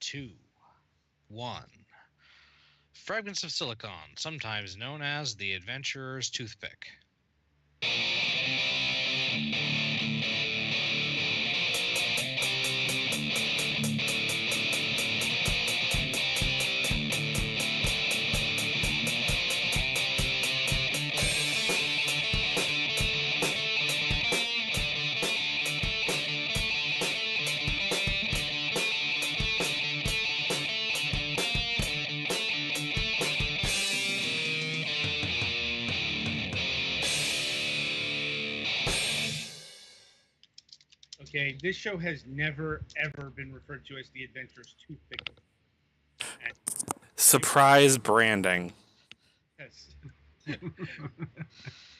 2, 1. Fragments of Silicon, sometimes known as the Adventurer's Toothpick. Okay, this show has never, ever been referred to as the Adventurer's Toothpick. And Surprise branding. yes.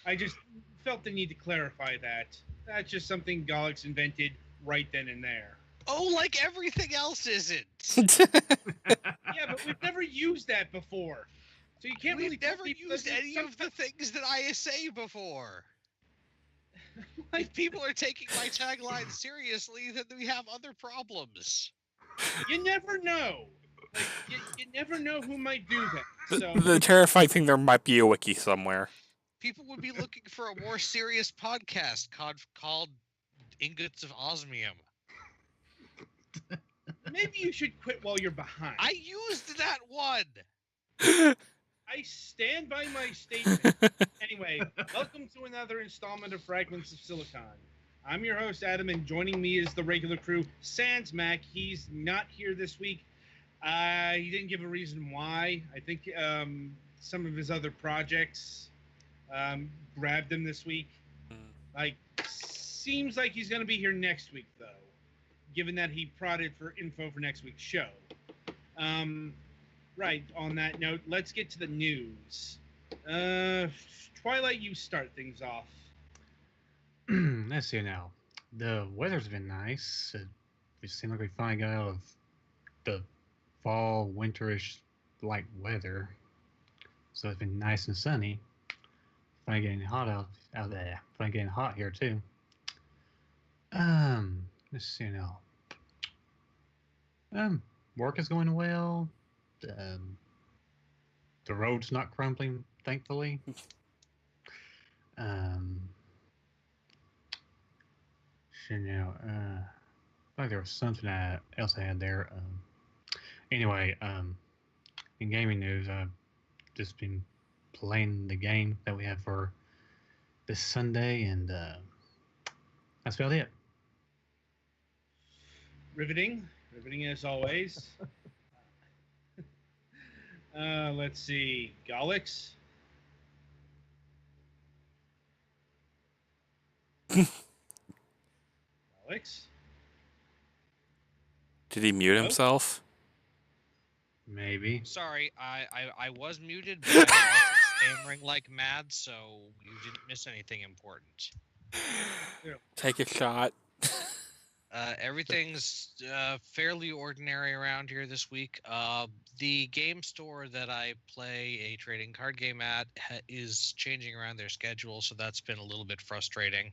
I just felt the need to clarify that. That's just something Galax invented right then and there. Oh, like everything else isn't. Yeah, but we've never used that before. So you can't really We've tell never people used that any of the things that I say before. Like, If people are taking my tagline seriously, then we have other problems. you never know. Like, you never know who might do that. So The terrifying thing, there might be a wiki somewhere. People would be looking for a more serious podcast called Ingots of Osmium. maybe you should quit while you're behind. I used that one. I stand by my statement. Anyway, welcome to another installment of Fragments of Silicon. I'm your host, Adam, and joining me is the regular crew, Sans Mac. He's not here this week. He didn't give a reason why. I think some of his other projects grabbed him this week. Like, seems like he's going to be here next week, though, given that he prodded for info for next week's show. Right, on that note, let's get to the news. Twilight, you start things off. Let's see now. The weather's been nice. It seemed like we finally got out of the fall, winterish like weather. So it's been nice and sunny. Finally getting hot out there. Finally getting hot here too. Let's see now. Work is going well. The road's not crumbling, thankfully. Sure now. Like there was something else I had there. Anyway, in gaming news, I've just been playing the game that we have for this Sunday, and that's about it. Riveting as always. Let's see, Galax. Galax. Did he mute himself? Maybe. Sorry, I was muted, but I was also stammering like mad, so you didn't miss anything important. Take a shot. Everything's fairly ordinary around here this week. The game store that I play a trading card game at is changing around their schedule, so that's been a little bit frustrating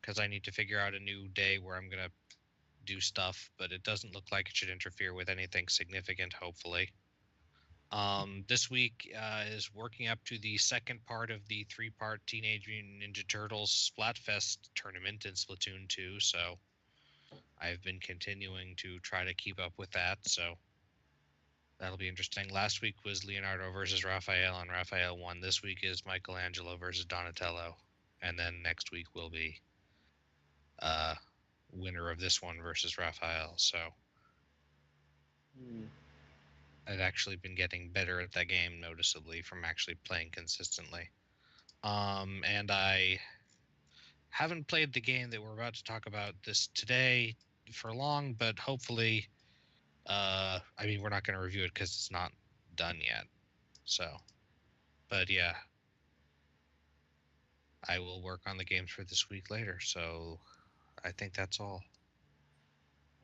because I need to figure out a new day where I'm going to do stuff, but it doesn't look like it should interfere with anything significant, hopefully. This week is working up to the second part of the 3-part Teenage Mutant Ninja Turtles Splatfest tournament in Splatoon 2, so I've been continuing to try to keep up with that, so that'll be interesting. Last week was Leonardo versus Raphael, and Raphael won. This week is Michelangelo versus Donatello, and then next week will be winner of this one versus Raphael, so I've actually been getting better at that game noticeably from actually playing consistently. And I haven't played the game that we're about to talk about this today for long, but hopefully, I mean, we're not going to review it because it's not done yet. So, but yeah, I will work on the games for this week later. So I think that's all.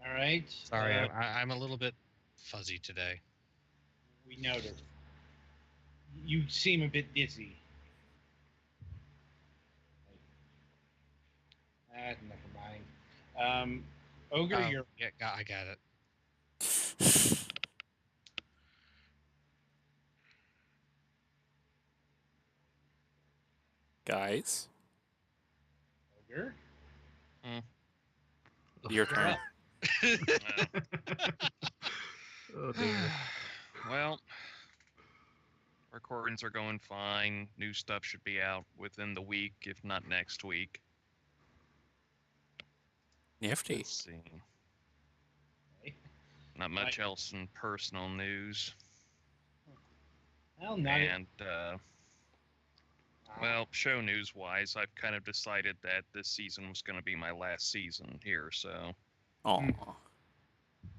All right. Sorry, I'm a little bit fuzzy today. We noticed. You seem a bit dizzy. Never mind. Ogre, you're... Yeah, I got it. guys. Ogre? Your turn. Oh dear. Well, recordings are going fine. New stuff should be out within the week, if not next week. Nifty. Let's see. Okay. Not much else in personal news. Well, not And, well, show news-wise, I've kind of decided that this season was going to be my last season here, so Aw.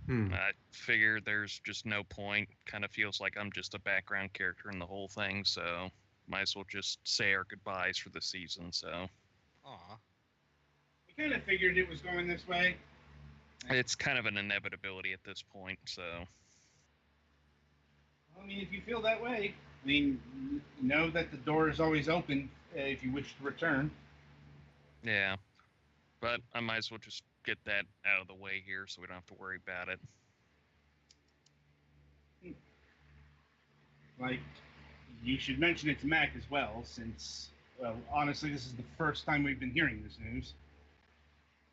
I figured there's just no point. Kind of feels like I'm just a background character in the whole thing, so might as well just say our goodbyes for the season, so. Aw. We kind of figured it was going this way. It's kind of an inevitability at this point, so. Well, I mean, if you feel that way, I mean, know that the door is always open if you wish to return. Yeah. But I might as well just get that out of the way here so we don't have to worry about it. Like, you should mention it to Mac as well, since, well, honestly, this is the first time we've been hearing this news.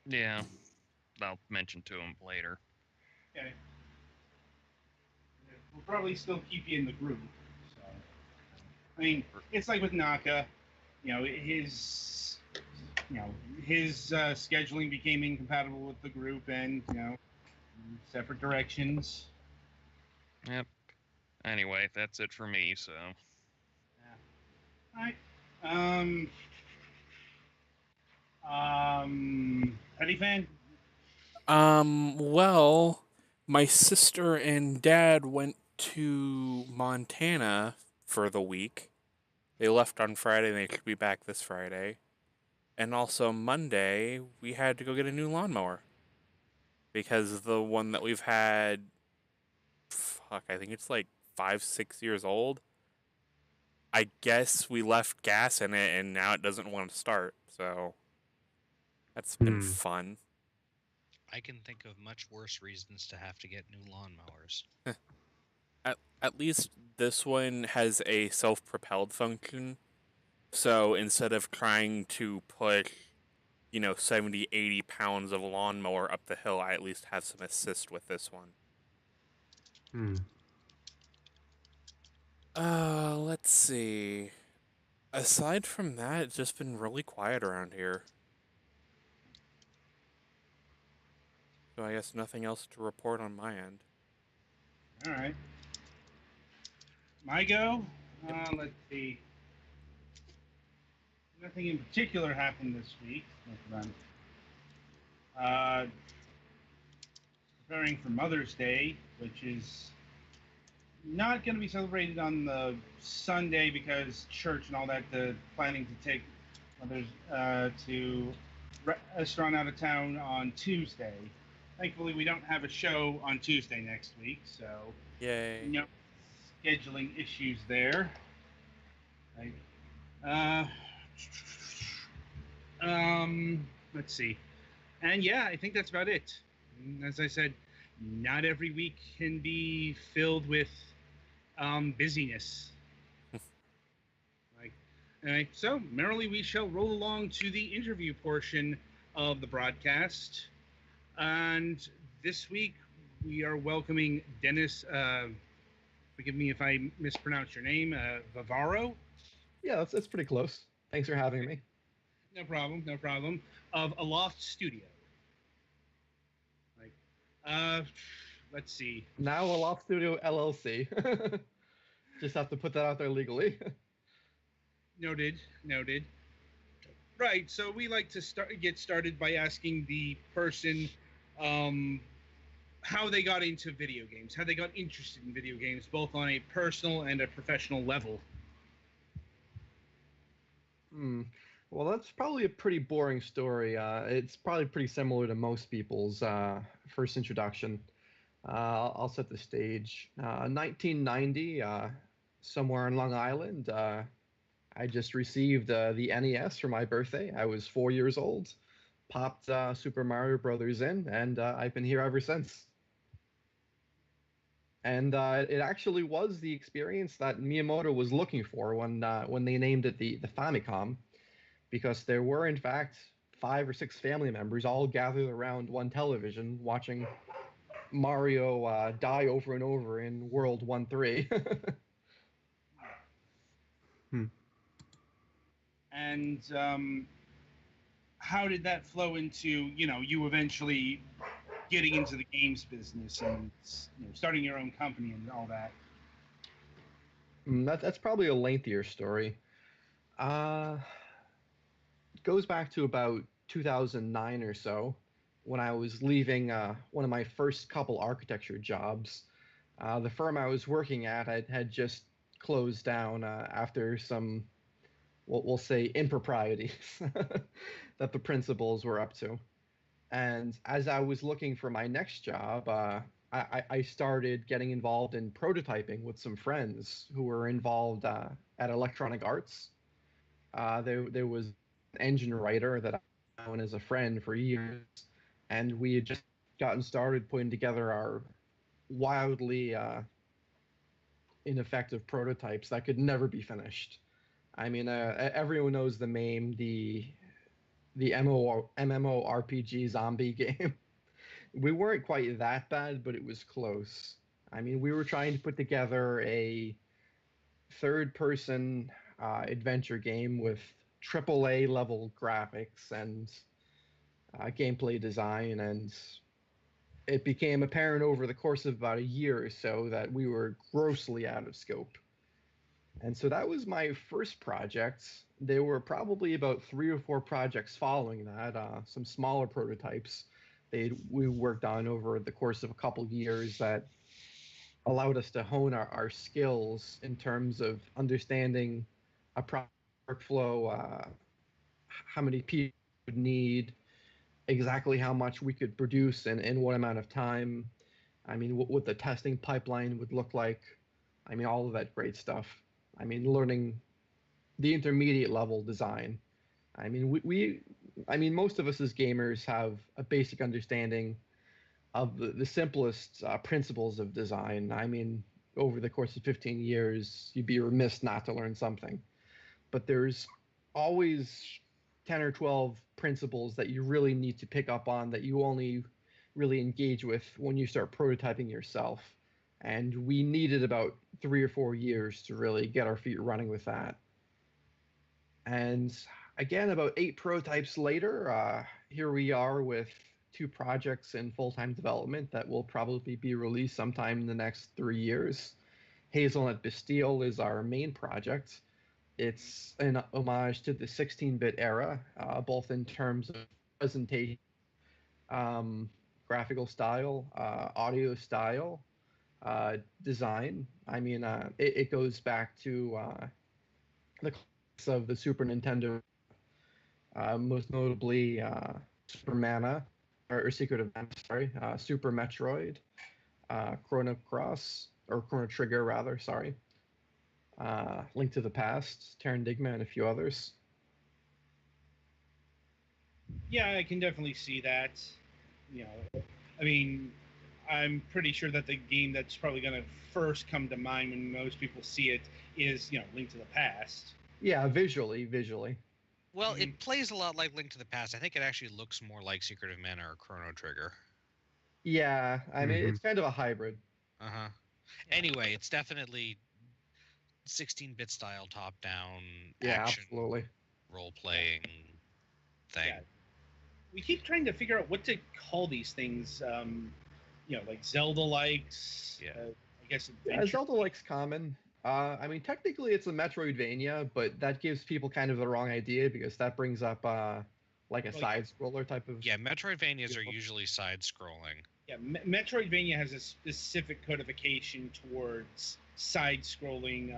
Yeah. I'll mention to him later. Okay. We'll probably still keep you in the group. So, I mean, it's like with Naka, his scheduling became incompatible with the group, and separate directions. Yep. Anyway, that's it for me, so. Yeah. All right. Petty fan? Well, my sister and dad went to Montana for the week. They left on Friday and they should be back this Friday. And also Monday, we had to go get a new lawnmower. Because the one that we've had, I think it's like 5-6 years old. I guess we left gas in it and now it doesn't want to start. So that's been fun. I can think of much worse reasons to have to get new lawnmowers. At least this one has a self-propelled function. So instead of trying to push, 70, 80 pounds of lawnmower up the hill, I at least have some assist with this one. Let's see. Aside from that, it's just been really quiet around here. So I guess nothing else to report on my end. All right. My go? Let's see. Nothing in particular happened this week. Preparing for Mother's Day, which is not going to be celebrated on the Sunday because church and all that. Planning to take Mother's to restaurant out of town on Tuesday. Thankfully, we don't have a show on Tuesday next week, so Yay. no scheduling issues there. Right. Let's see. And yeah, I think that's about it. As I said, not every week can be filled with busyness. So merrily we shall roll along to the interview portion of the broadcast. And this week we are welcoming Dennis, forgive me if I mispronounce your name, Varvaro. Yeah, that's pretty close. Thanks for having me. No problem. Of Aloft Studio. Let's see. Now Aloft Studio LLC. Just have to put that out there legally. Noted. Right, so we like to get started by asking the person how they got into video games, how they got interested in video games, both on a personal and a professional level. Well, that's probably a pretty boring story. It's probably pretty similar to most people's first introduction. I'll set the stage. 1990, somewhere on Long Island, I just received the NES for my birthday. I was 4 years old. Popped Super Mario Brothers in, and I've been here ever since. And it actually was the experience that Miyamoto was looking for when they named it the Famicom. because there were, in fact, 5 or 6 family members all gathered around one television watching Mario die over and over in World 1-3. And how did that flow into, you eventually getting into the games business and starting your own company and all that? That's probably a lengthier story. It goes back to about 2009 or so, when I was leaving one of my first couple architecture jobs. The firm I was working at had just closed down after some, we'll say, improprieties that the principals were up to. And as I was looking for my next job, I started getting involved in prototyping with some friends who were involved at Electronic Arts. There was an engine writer that I've known as a friend for years, and we had just gotten started putting together our wildly ineffective prototypes that could never be finished. I mean, everyone knows the meme, the MMORPG zombie game. We weren't quite that bad, but it was close. I mean, we were trying to put together a third-person adventure game with AAA level graphics and gameplay design, and it became apparent over the course of about a year or so that we were grossly out of scope. And so that was my first project. There were probably about 3 or 4 projects following that, some smaller prototypes we worked on over the course of a couple of years that allowed us to hone our skills in terms of understanding a workflow, how many people would need, exactly how much we could produce and in what amount of time. I mean, what the testing pipeline would look like. I mean, all of that great stuff. I mean, learning the intermediate level design. I mean, I mean, most of us as gamers have a basic understanding of the simplest principles of design. I mean, over the course of 15 years, you'd be remiss not to learn something. But there's always 10 or 12 principles that you really need to pick up on, that you only really engage with when you start prototyping yourself. And we needed about 3 or 4 years to really get our feet running with that. And again, about 8 prototypes later, here we are with 2 projects in full-time development that will probably be released sometime in the next 3 years. Hazelnut Bastille is our main project. It's an homage to the 16-bit era, both in terms of presentation, graphical style, audio style, design. I mean, it goes back to the classics of the Super Nintendo, most notably Super Mana, or Secret of Mana, sorry, Super Metroid, Chrono Cross, or Chrono Trigger rather, sorry, Link to the Past, Terranigma, and a few others. Yeah, I can definitely see that. I mean, I'm pretty sure that the game that's probably going to first come to mind when most people see it is, Link to the Past. Yeah, visually. Well, it plays a lot like Link to the Past. I think it actually looks more like Secret of Mana or Chrono Trigger. Yeah, I mean, it's kind of a hybrid. Uh-huh. Anyway, it's definitely 16-bit style top-down action, absolutely, role-playing thing. Yeah. We keep trying to figure out what to call these things, like Zelda-likes. Yeah. I guess. Yeah, Zelda-likes common. I mean, technically it's a Metroidvania, but that gives people kind of the wrong idea because that brings up like a side-scroller type of... Yeah, Metroidvanias are usually side-scrolling. Yeah, Metroidvania has a specific codification towards side-scrolling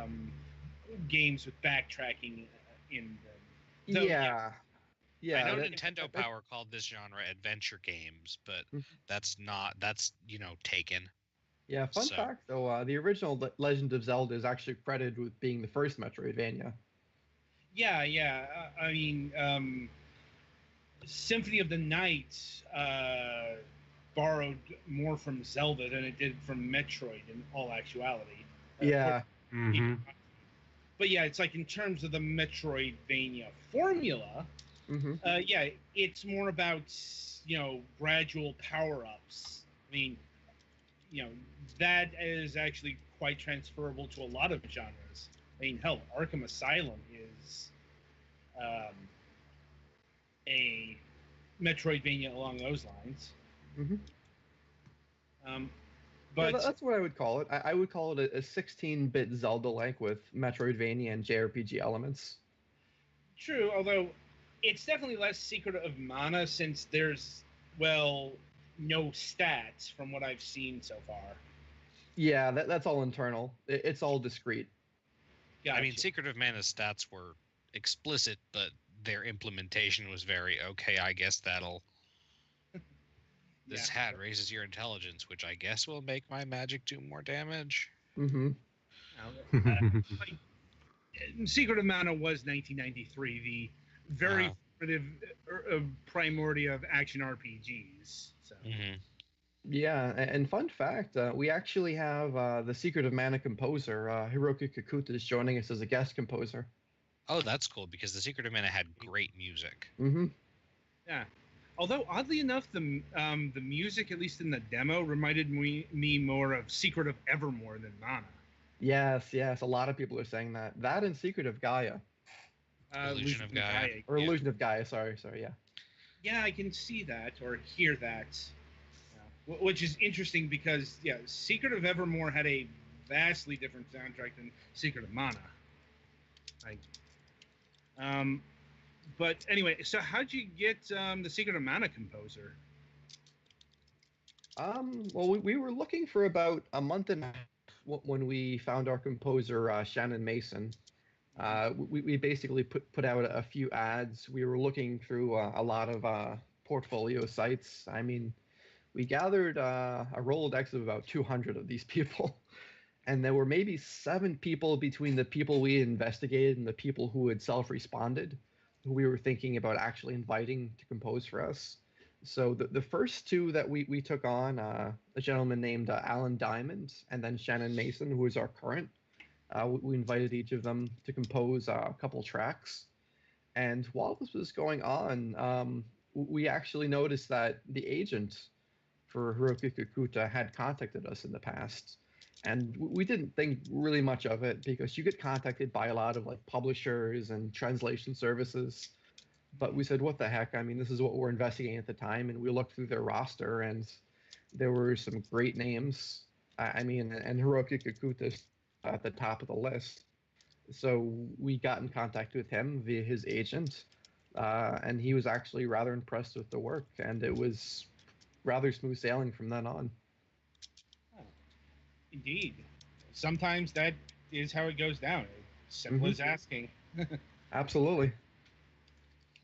games with backtracking in them. So, yeah. I know Nintendo Power called this genre adventure games, but that's taken. Yeah, fun fact though, the original Legend of Zelda is actually credited with being the first Metroidvania. Yeah. I mean, Symphony of the Night borrowed more from Zelda than it did from Metroid in all actuality. Yeah. but yeah, it's like in terms of the Metroidvania formula, Mm-hmm. yeah, it's more about gradual power-ups. I mean, that is actually quite transferable to a lot of genres. I mean, hell, Arkham Asylum is a Metroidvania along those lines. Mm-hmm. But yeah, that's what I would call it. I would call it a 16-bit Zelda-like with Metroidvania and JRPG elements. True, although it's definitely less Secret of Mana since there's, well, no stats from what I've seen so far. Yeah, that's all internal. It's all discrete. Gotcha. I mean, Secret of Mana's stats were explicit, but their implementation was very, okay, I guess that'll... This hat raises your intelligence, which I guess will make my magic do more damage. Mm-hmm. Secret of Mana was 1993, the very primitive primordia of action RPGs. So. Mm-hmm. Yeah, and fun fact, we actually have the Secret of Mana composer, Hiroki Kikuta, is joining us as a guest composer. Oh, that's cool, because the Secret of Mana had great music. Mm-hmm. Yeah. Although, oddly enough, the music, at least in the demo, reminded me more of Secret of Evermore than Mana. Yes. A lot of people are saying that. That and Secret of Gaia. Illusion of Gaia. Or Illusion of Gaia, sorry, yeah. Yeah, I can see that, or hear that. Which is interesting because, yeah, Secret of Evermore had a vastly different soundtrack than Secret of Mana. But anyway, so how'd you get the Secret of Mana composer? Well, we were looking for about a month and a half when we found our composer, Shannon Mason. We basically put out a few ads. We were looking through a lot of portfolio sites. I mean, we gathered a Rolodex of about 200 of these people. And there were maybe 7 people between the people we investigated and the people who had self-responded who we were thinking about actually inviting to compose for us. So the first 2 that we took on, a gentleman named Alan Diamond and then Shannon Mason, who is our current. We invited each of them to compose a couple tracks. And while this was going on, we actually noticed that the agent for Hiroki Kikuta had contacted us in the past. And we didn't think really much of it because you get contacted by a lot of like publishers and translation services. But we said, what the heck? I mean, this is what we're investigating at the time. And we looked through their roster and there were some great names. I mean, and Hiroki Kikuta at the top of the list. So we got in contact with him via his agent. And he was actually rather impressed with the work. And it was rather smooth sailing from then on. Indeed. Sometimes that is how it goes down. Simple as asking. Absolutely.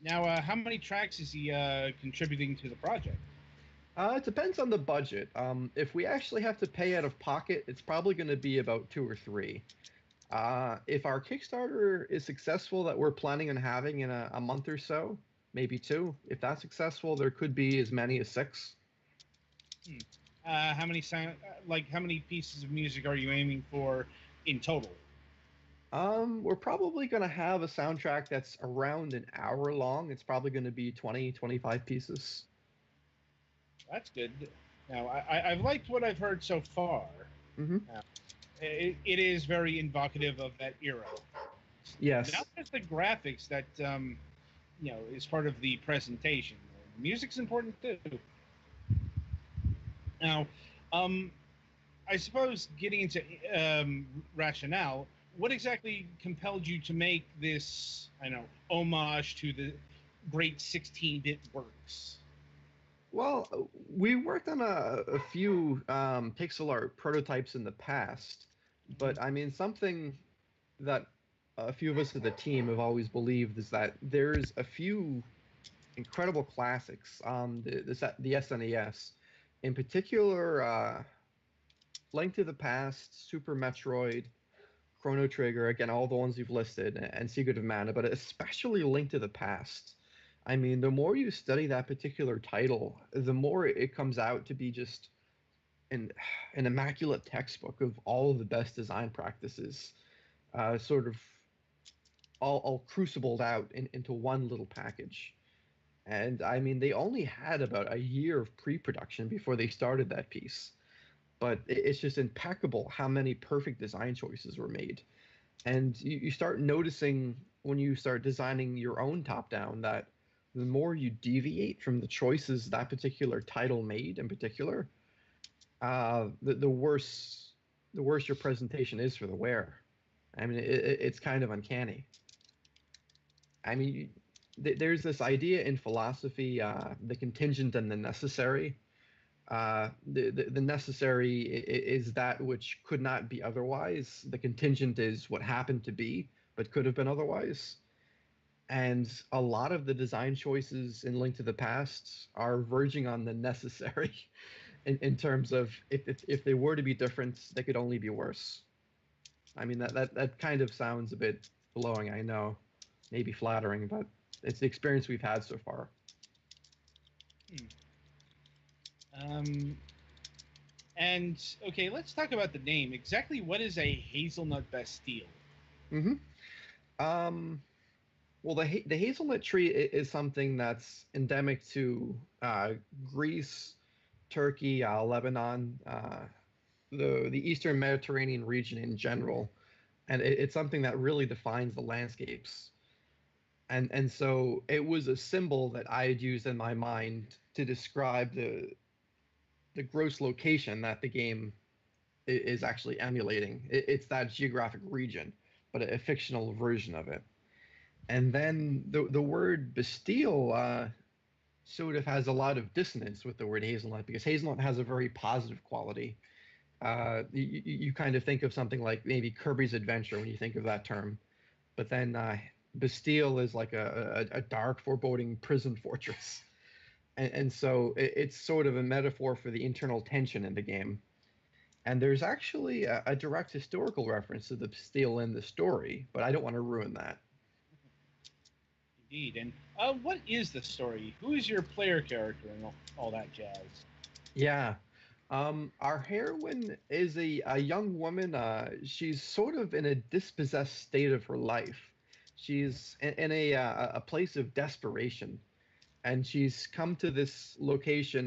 Now, how many tracks is he contributing to the project? It depends on the budget. If we actually have to pay out of pocket, it's probably going to be about 2 or 3. If our Kickstarter is successful that we're planning on having in a month or so, maybe 2. If that's successful, there could be as many as 6. How many pieces of music are you aiming for in total? We're probably going to have a soundtrack that's around an hour long. It's probably going to be 20, 25 pieces. That's good. Now, I've liked what I've heard so far. Mm-hmm. It is very evocative of that era. Yes. Not just the graphics that, is part of the presentation. Music's important too. Now, I suppose getting into rationale, what exactly compelled you to make this, homage to the great 16-bit works? Well, we worked on a few pixel art prototypes in the past, but I mean, something that a few of us at the team have always believed is that there's a few incredible classics on the SNES. In particular, Link to the Past, Super Metroid, Chrono Trigger, again, all the ones you've listed, and Secret of Mana, but especially Link to the Past. I mean, the more you study that particular title, the more it comes out to be just an immaculate textbook of all of the best design practices. Sort of all crucibled out into one little package. And I mean, they only had about a year of pre-production before they started that piece. But it's just impeccable how many perfect design choices were made. And you start noticing when you start designing your own top-down that the more you deviate from the choices that particular title made in particular, the worse your presentation is for the wearer. I mean, it's kind of uncanny. I mean, there's this idea in philosophy, the contingent and the necessary. The necessary is that which could not be otherwise. The contingent is what happened to be, but could have been otherwise. And a lot of the design choices in Link to the Past are verging on the necessary in terms of if they were to be different, they could only be worse. I mean, that kind of sounds a bit glowing, I know. Maybe flattering, but it's the experience we've had so far. And okay, let's talk about the name. Exactly what is a hazelnut bastille? Well, the hazelnut tree is something that's endemic to Greece, Turkey, Lebanon, the Eastern Mediterranean region in general, and it's something that really defines the landscapes. And so it was a symbol that I had used in my mind to describe the gross location that the game is actually emulating. It's that geographic region, but a fictional version of it. And then the word Bastille sort of has a lot of dissonance with the word hazelnut because hazelnut has a very positive quality. You kind of think of something like maybe Kirby's Adventure when you think of that term, but then Bastille is like a dark, foreboding prison fortress. And so it's sort of a metaphor for the internal tension in the game. And there's actually a direct historical reference to the Bastille in the story, but I don't want to ruin that. Indeed. And what is the story? Who is your player character and all that jazz? Yeah. Our heroine is a young woman. She's sort of in a dispossessed state of her life. She's in a place of desperation, and she's come to this location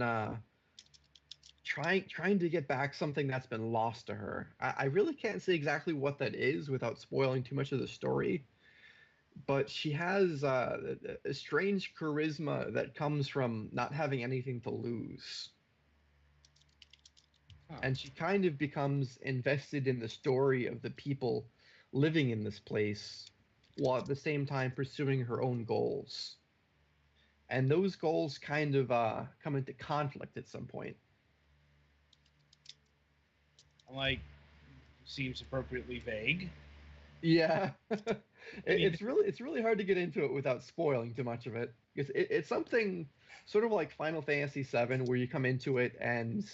trying to get back something that's been lost to her. I really can't say exactly what that is without spoiling too much of the story, but she has a strange charisma that comes from not having anything to lose. And she kind of becomes invested in the story of the people living in this place while at the same time pursuing her own goals. And those goals kind of come into conflict at some point. Like, seems appropriately vague. Yeah. It's really hard to get into it without spoiling too much of it. It's something sort of like Final Fantasy VII where you come into it and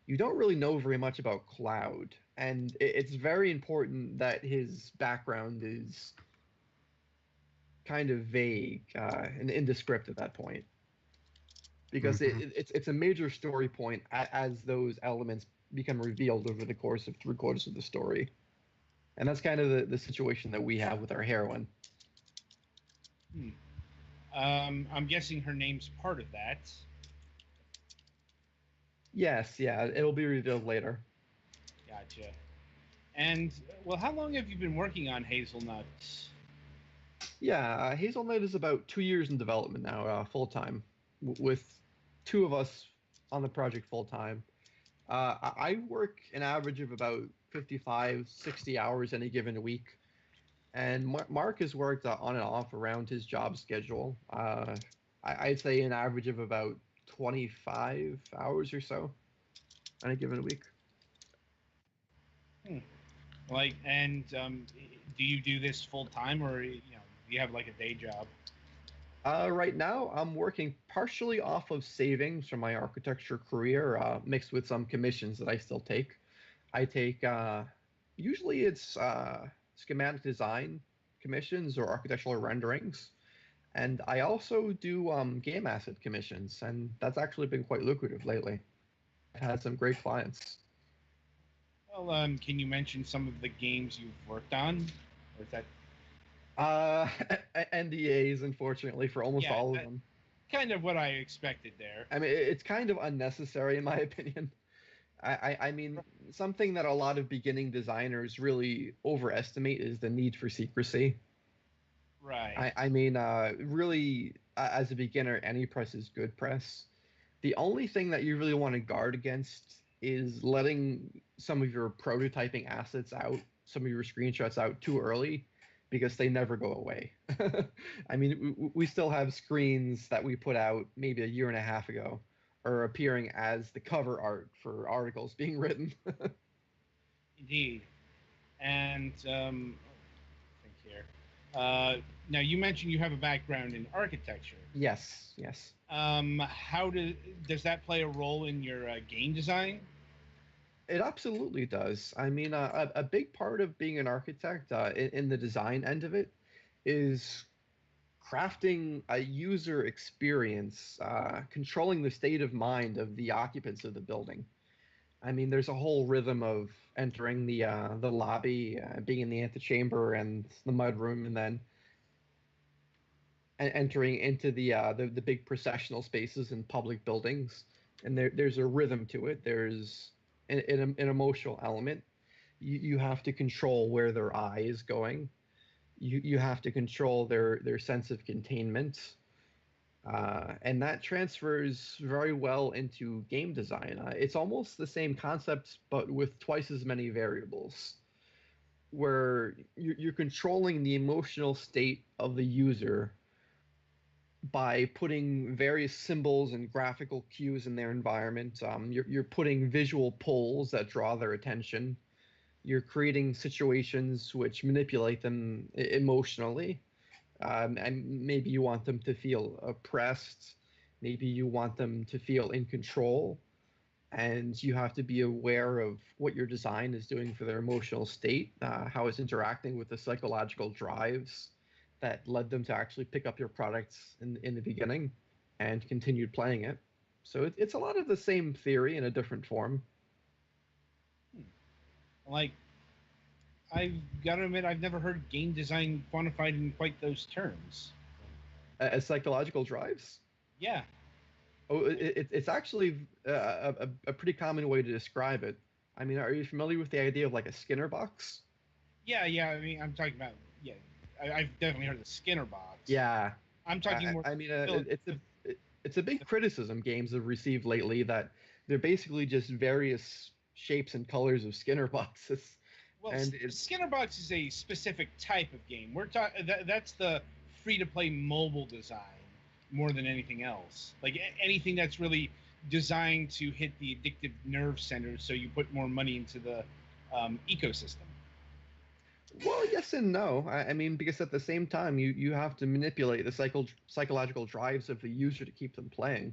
you don't really know very much about Cloud, and it's very important that his background is kind of vague and indescript at that point, because it's a major story point as those elements become revealed over the course of 3/4 of the story, and that's kind of the situation that we have with our heroine. I'm guessing her name's part of that. Yes, yeah, it'll be revealed later. Gotcha. And, well, how long have you been working on Hazelnut? Yeah, Hazelnut is about 2 years in development now, full-time, with 2 of us on the project full-time. I work an average of about 55, 60 hours any given week, and Mark has worked on and off around his job schedule. I'd say an average of about 25 hours or so on a given week. Like, and do you do this full time, or do you have like a day job? Right now, I'm working partially off of savings from my architecture career, mixed with some commissions that I still take. I take usually it's schematic design commissions or architectural renderings. And I also do game asset commissions, and that's actually been quite lucrative lately. I've had some great clients. Well, can you mention some of the games you've worked on, or is that? Uh, NDAs, unfortunately, for almost Yeah, all of them. kind of what I expected there. I mean, it's kind of unnecessary in my opinion. I mean, something that a lot of beginning designers really overestimate is the need for secrecy. Right. I mean, really, as a beginner, any press is good press. The only thing that you really want to guard against is letting some of your prototyping assets out, some of your screenshots out too early, because they never go away. I mean, we still have screens that we put out maybe a year and a half ago are appearing as the cover art for articles being written. Indeed. And think here. Now you mentioned you have a background in architecture. Yes, yes. How does that play a role in your game design? It absolutely does. I mean, a big part of being an architect in the design end of it is crafting a user experience, controlling the state of mind of the occupants of the building. I mean, there's a whole rhythm of entering the lobby, being in the antechamber and the mudroom, and then entering into the big processional spaces in public buildings. And there's a rhythm to it. There's an emotional element. You have to control where their eye is going. You have to control their sense of containment. And that transfers very well into game design. It's almost the same concept, but with twice as many variables, where you're controlling the emotional state of the user by putting various symbols and graphical cues in their environment. You're putting visual pulls that draw their attention. You're creating situations which manipulate them emotionally. And maybe you want them to feel oppressed. Maybe you want them to feel in control. And you have to be aware of what your design is doing for their emotional state, how it's interacting with the psychological drives that led them to actually pick up your products in the beginning and continued playing it. So it's a lot of the same theory in a different form. Like, I've got to admit, I've never heard game design quantified in quite those terms. As psychological drives? Yeah. Oh, it's actually a pretty common way to describe it. I mean, are you familiar with the idea of like a Skinner box? Yeah. I mean, I'm talking about, yeah. I've definitely heard of the Skinner box. Yeah. I'm talking more. I mean, it's a big criticism games have received lately that they're basically just various shapes and colors of Skinner boxes. Well, and Skinner box is a specific type of game. We're talking that's the free-to-play mobile design more than anything else. Like anything that's really designed to hit the addictive nerve centers, so you put more money into the ecosystem. Well, yes and no. I mean, because at the same time, you have to manipulate the psychological drives of the user to keep them playing,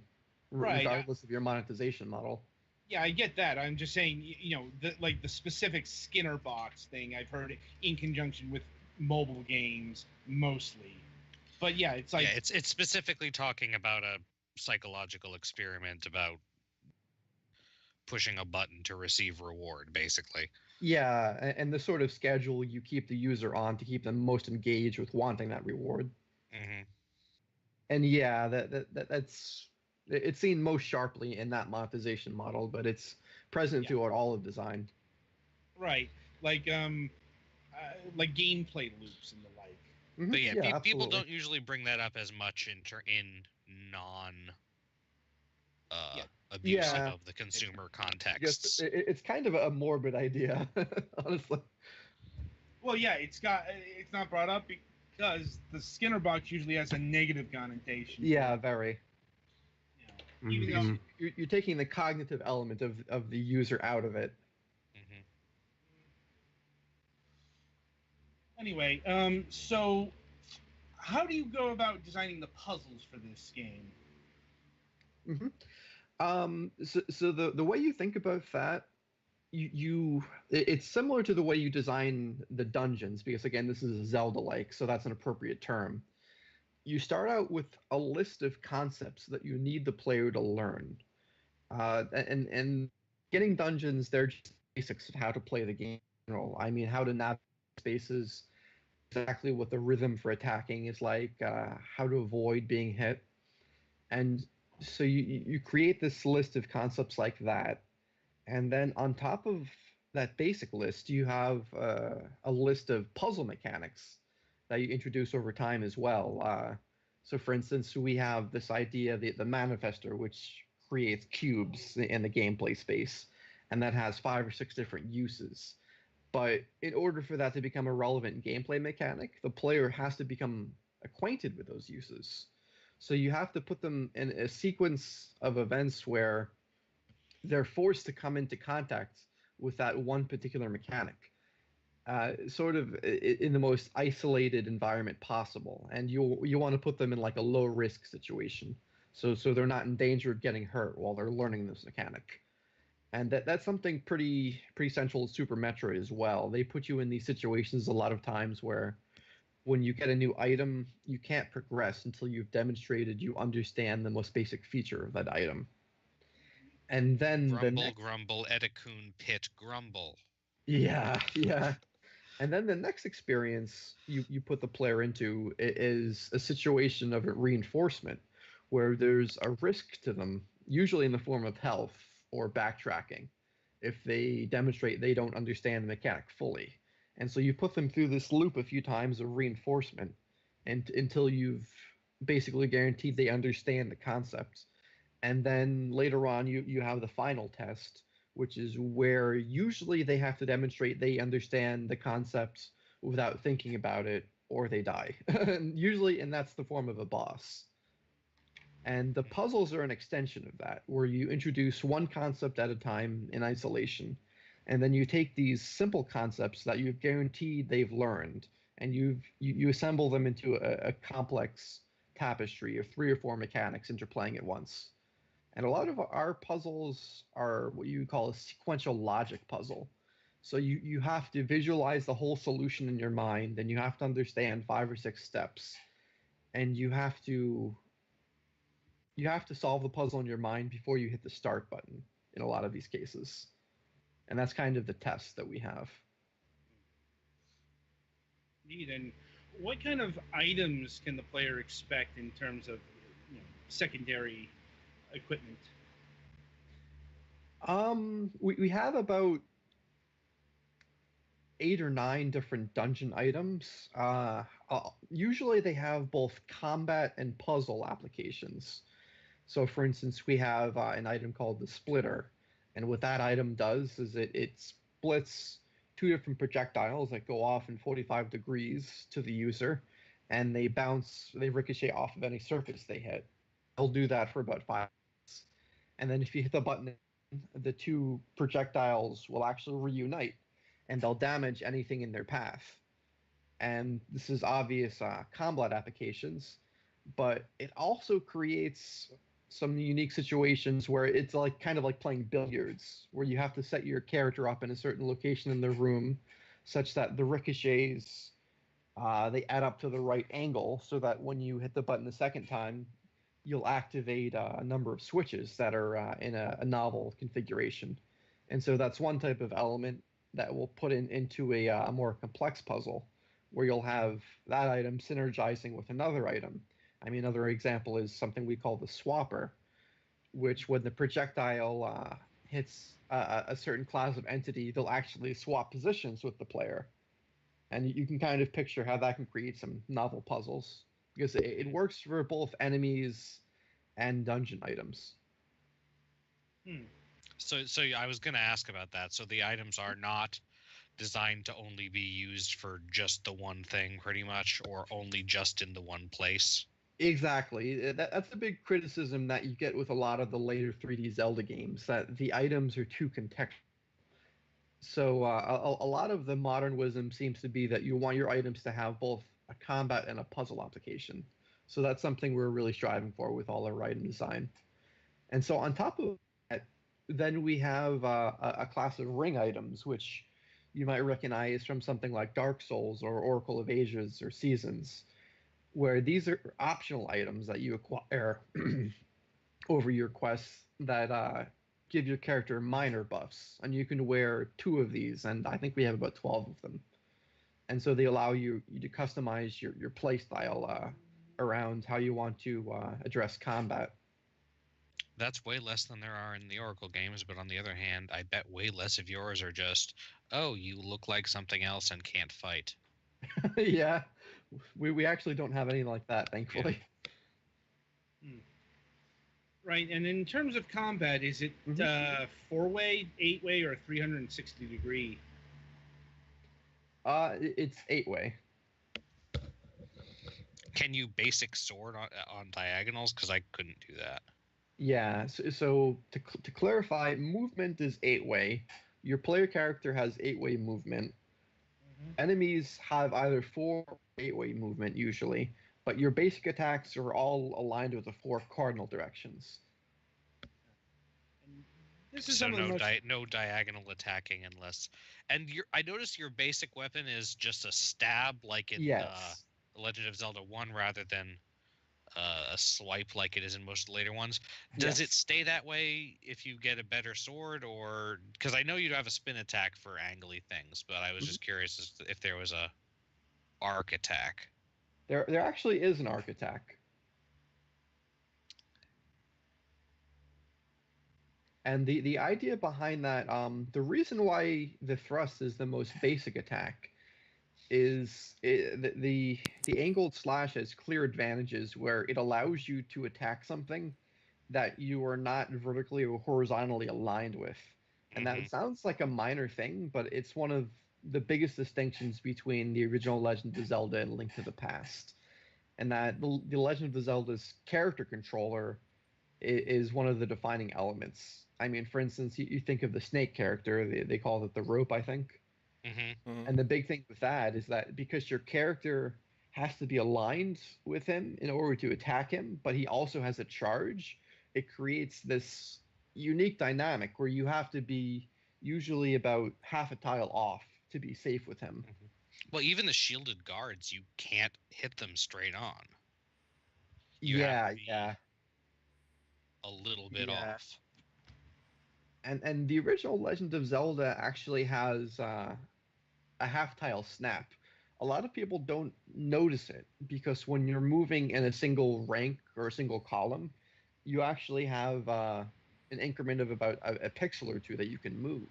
right, regardless of your monetization model. Yeah, I get that. I'm just saying, you know, the specific Skinner box thing I've heard in conjunction with mobile games mostly. But yeah, it's like it's specifically talking about a psychological experiment about pushing a button to receive reward, basically. Yeah, and the sort of schedule you keep the user on to keep them most engaged with wanting that reward. Mm-hmm. And yeah, that's it's seen most sharply in that monetization model, but it's present throughout all of design. Right, like gameplay loops and the like. Mm-hmm. But yeah, people don't usually bring that up as much in non abusive of the consumer contexts. It's kind of a morbid idea, honestly. Well, yeah, it's not brought up because the Skinner box usually has a negative connotation. Yeah, very. Even though you're taking the cognitive element of the user out of it. Mm-hmm. Anyway, so how do you go about designing the puzzles for this game? Mm-hmm. So the way you think about that, it's similar to the way you design the dungeons, because again, this is Zelda-like, so that's an appropriate term. You start out with a list of concepts that you need the player to learn, and getting dungeons, they're just basics of how to play the game. I mean, how to navigate spaces, exactly what the rhythm for attacking is like, how to avoid being hit. And so you create this list of concepts like that. And then on top of that basic list, you have a list of puzzle mechanics that you introduce over time as well. So, for instance, we have this idea, the manifester, which creates cubes in the gameplay space, and that has 5 or 6 different uses. But in order for that to become a relevant gameplay mechanic, the player has to become acquainted with those uses. So you have to put them in a sequence of events where they're forced to come into contact with that one particular mechanic, sort of in the most isolated environment possible. And you want to put them in like a low risk situation, so they're not in danger of getting hurt while they're learning this mechanic. And that's something pretty central to Super Metroid as well. They put you in these situations a lot of times where when you get a new item, you can't progress until you've demonstrated you understand the most basic feature of that item. And then Grumble, grumble, Edikun pit grumble. Yeah. And then the next experience you put the player into is a situation of reinforcement, where there's a risk to them, usually in the form of health or backtracking, if they demonstrate they don't understand the mechanic fully. And so you put them through this loop a few times of reinforcement, and until you've basically guaranteed they understand the concept. And then later on, you have the final test, which is where usually they have to demonstrate they understand the concepts without thinking about it, or they die. Usually, and that's the form of a boss. And the puzzles are an extension of that, where you introduce one concept at a time in isolation, and then you take these simple concepts that you've guaranteed they've learned, and you assemble them into a complex tapestry of 3 or 4 mechanics interplaying at once. And a lot of our puzzles are what you call a sequential logic puzzle. So you have to visualize the whole solution in your mind, and you have to understand 5 or 6 steps, and you have to solve the puzzle in your mind before you hit the start button in a lot of these cases. And that's kind of the test that we have. Neat. And what kind of items can the player expect in terms of secondary equipment? We have about 8 or 9 different dungeon items. Usually they have both combat and puzzle applications. So, for instance, we have an item called the Splitter, and what that item does is it splits 2 different projectiles that go off in 45 degrees to the user, and they ricochet off of any surface they hit. They'll do that for about 5 minutes. And then if you hit the button, the 2 projectiles will actually reunite, and they'll damage anything in their path. And this is obvious combat applications, but it also creates some unique situations where it's like kind of like playing billiards, where you have to set your character up in a certain location in the room, such that the ricochets they add up to the right angle, so that when you hit the button the second time, you'll activate a number of switches that are in a novel configuration. And so that's one type of element that we'll put into a more complex puzzle, where you'll have that item synergizing with another item. I mean, another example is something we call the swapper, which when the projectile hits a certain class of entity, they'll actually swap positions with the player. And you can kind of picture how that can create some novel puzzles, because it works for both enemies and dungeon items. So I was going to ask about that. So the items are not designed to only be used for just the one thing, pretty much, or only just in the one place. Exactly. That's a big criticism that you get with a lot of the later 3D Zelda games, that the items are too contextual. So a lot of the modern wisdom seems to be that you want your items to have both a combat and a puzzle application. So that's something we're really striving for with all our item design. And so on top of that, then we have a class of ring items, which you might recognize from something like Dark Souls or Oracle of Ages or Seasons, where these are optional items that you acquire over your quests that give your character minor buffs, and you can wear 2 of these, and I think we have about 12 of them. and so they allow you to customize your play style around how you want to address combat. That's way less than there are in the Oracle games, but on the other hand, I bet way less of yours are just, oh, you look like something else and can't fight. Yeah, we actually don't have anything like that, thankfully. Right, and in terms of combat, is it 4-way, 8-way, or 360-degree? It's 8-way. Can you basic sword on diagonals? Because I couldn't do that. Yeah, so to clarify, movement is 8-way. Your player character has 8-way movement. Enemies have either 4 or 8-way movement usually, but your basic attacks are all aligned with the 4 cardinal directions. This is So some of the most... no diagonal attacking unless... And I noticed your basic weapon is just a stab like in The Legend of Zelda 1 rather than a swipe like it is in most of the later ones. Does it stay that way if you get a better sword, or because I know you have a spin attack for angly things, but I was just curious as to if there was a arc attack. There actually is an arc attack. And the idea behind that, the reason why the thrust is the most basic attack is the angled slash has clear advantages where it allows you to attack something that you are not vertically or horizontally aligned with. And that sounds like a minor thing, but it's one of the biggest distinctions between the original Legend of Zelda and Link to the Past. And that the Legend of Zelda's character controller is one of the defining elements. I mean, for instance, you think of the Snake character, they call it the rope, I think. And the big thing with that is that because your character has to be aligned with him in order to attack him, but he also has a charge, it creates this unique dynamic where you have to be usually about half a tile off to be safe with him. Well, even the shielded guards, you can't hit them straight on. Yeah. A little bit off. And the original Legend of Zelda actually has a half tile snap. A lot of people don't notice it because when you're moving in a single rank or a single column, you actually have an increment of about a pixel or two that you can move.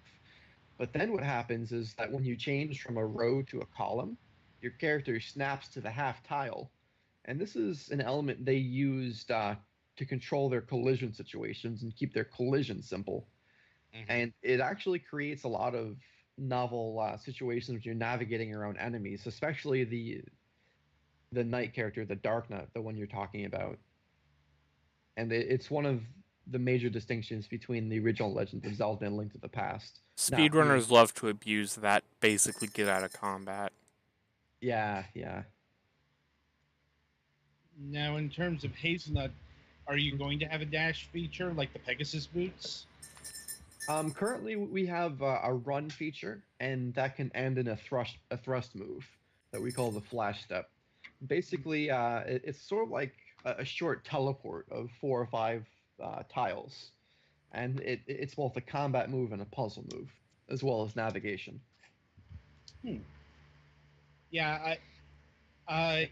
But then what happens is that when you change from a row to a column, your character snaps to the half tile. And this is an element they used to control their collision situations and keep their collision simple. And it actually creates a lot of novel situations when you're navigating around enemies, especially the knight character, the Dark Knight, the one you're talking about. And it's one of the major distinctions between the original Legend of Zelda and Link to the Past. Speedrunners love to abuse that, basically get out of combat. Yeah. Now, in terms of Hazelnut, are you going to have a dash feature like the Pegasus boots? Currently, we have a run feature, and that can end in a thrust move that we call the flash step. Basically, it's sort of like a short teleport of 4 or 5 tiles, and it's both a combat move and a puzzle move, as well as navigation. Yeah,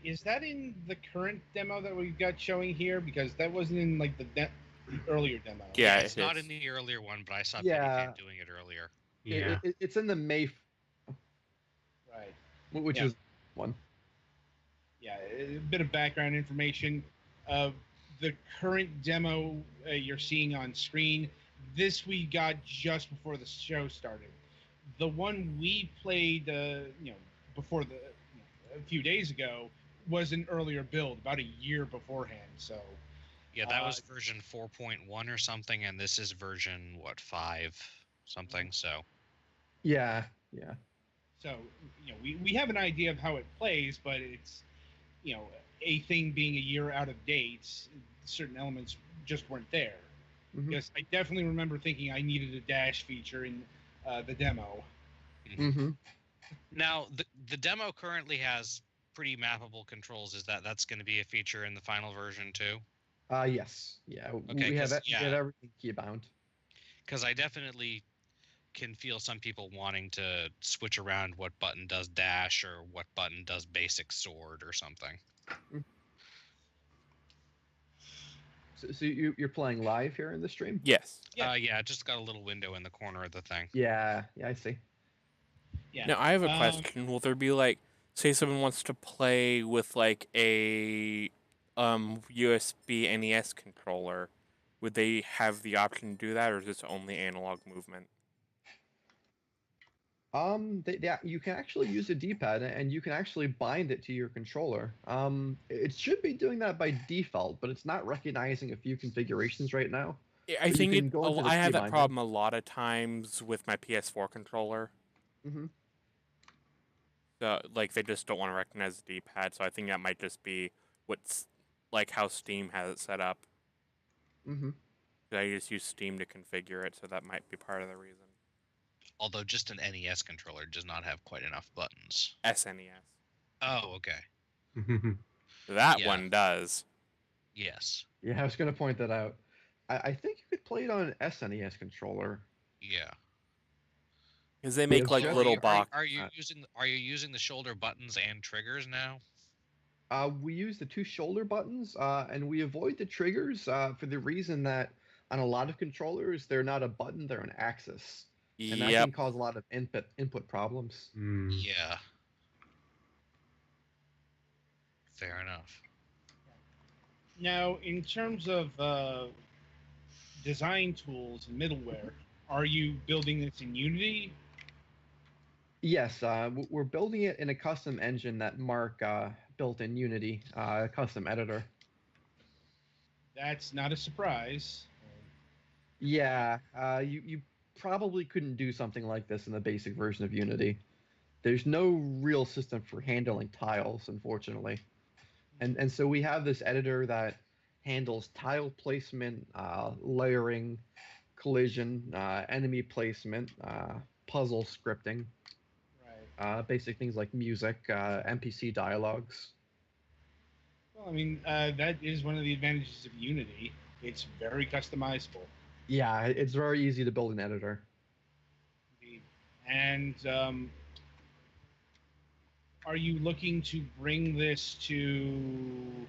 is that in the current demo that we've got showing here? Because that wasn't in like the earlier demo. Yeah, it's not in the earlier one, but I saw Yeah. Penny doing it earlier. Yeah. It's in the May, Right. which is one. Yeah, a bit of background information. The current demo you're seeing on screen, this we got just before the show started. The one we played, before a few days ago, was an earlier build, about a year beforehand. So. Yeah, that was version 4.1 or something, and this is version 5 something. So. Yeah. So we have an idea of how it plays, but it's a thing being a year out of date, certain elements just weren't there. Yes, I definitely remember thinking I needed a dash feature in the demo. Now, the demo currently has pretty mappable controls. Is that's going to be a feature in the final version too? Yes. Yeah. Okay, we have everything keybound. Because I definitely can feel some people wanting to switch around what button does dash or what button does basic sword or something. So you're playing live here in the stream? Yes. Yeah. Yeah, it just got a little window in the corner of the thing. Yeah, I see. Yeah. Now I have a question. Will there be like, say, someone wants to play with like a USB NES controller? Would they have the option to do that, or is this only analog movement? You can actually use a D-pad, and you can actually bind it to your controller. It should be doing that by default, but it's not recognizing a few configurations right now. I So think you can go into the I have that keybinder. problem a lot of times with my PS4 controller. Mm-hmm. So, like, they just don't want to recognize the D-pad, so I think that might just be what's like how Steam has it set up. Mm-hmm. I just use Steam to configure it, so that might be part of the reason. Although just an NES controller does not have quite enough buttons. SNES. Oh, okay. That Yeah. one does. Yes. Yeah, I was going to point that out. I think you could play it on an SNES controller. Yeah. Because they make like Jeff, little box. Are you using the shoulder buttons and triggers now? We use the two shoulder buttons, and we avoid the triggers for the reason that on a lot of controllers, they're not a button, they're an axis. And that can cause a lot of input problems. Yeah. Fair enough. Now, in terms of design tools and middleware, are you building this in Unity? Yes, we're building it in a custom engine that Mark built in Unity, a custom editor. That's not a surprise. Yeah, you probably couldn't do something like this in the basic version of Unity. There's no real system for handling tiles, unfortunately. And so we have this editor that handles tile placement, layering, collision, enemy placement, puzzle scripting, Right. basic things like music, NPC dialogues. Well, I mean, that is one of the advantages of Unity. It's very customizable. Yeah, it's very easy to build an editor. Indeed. And are you looking to bring this to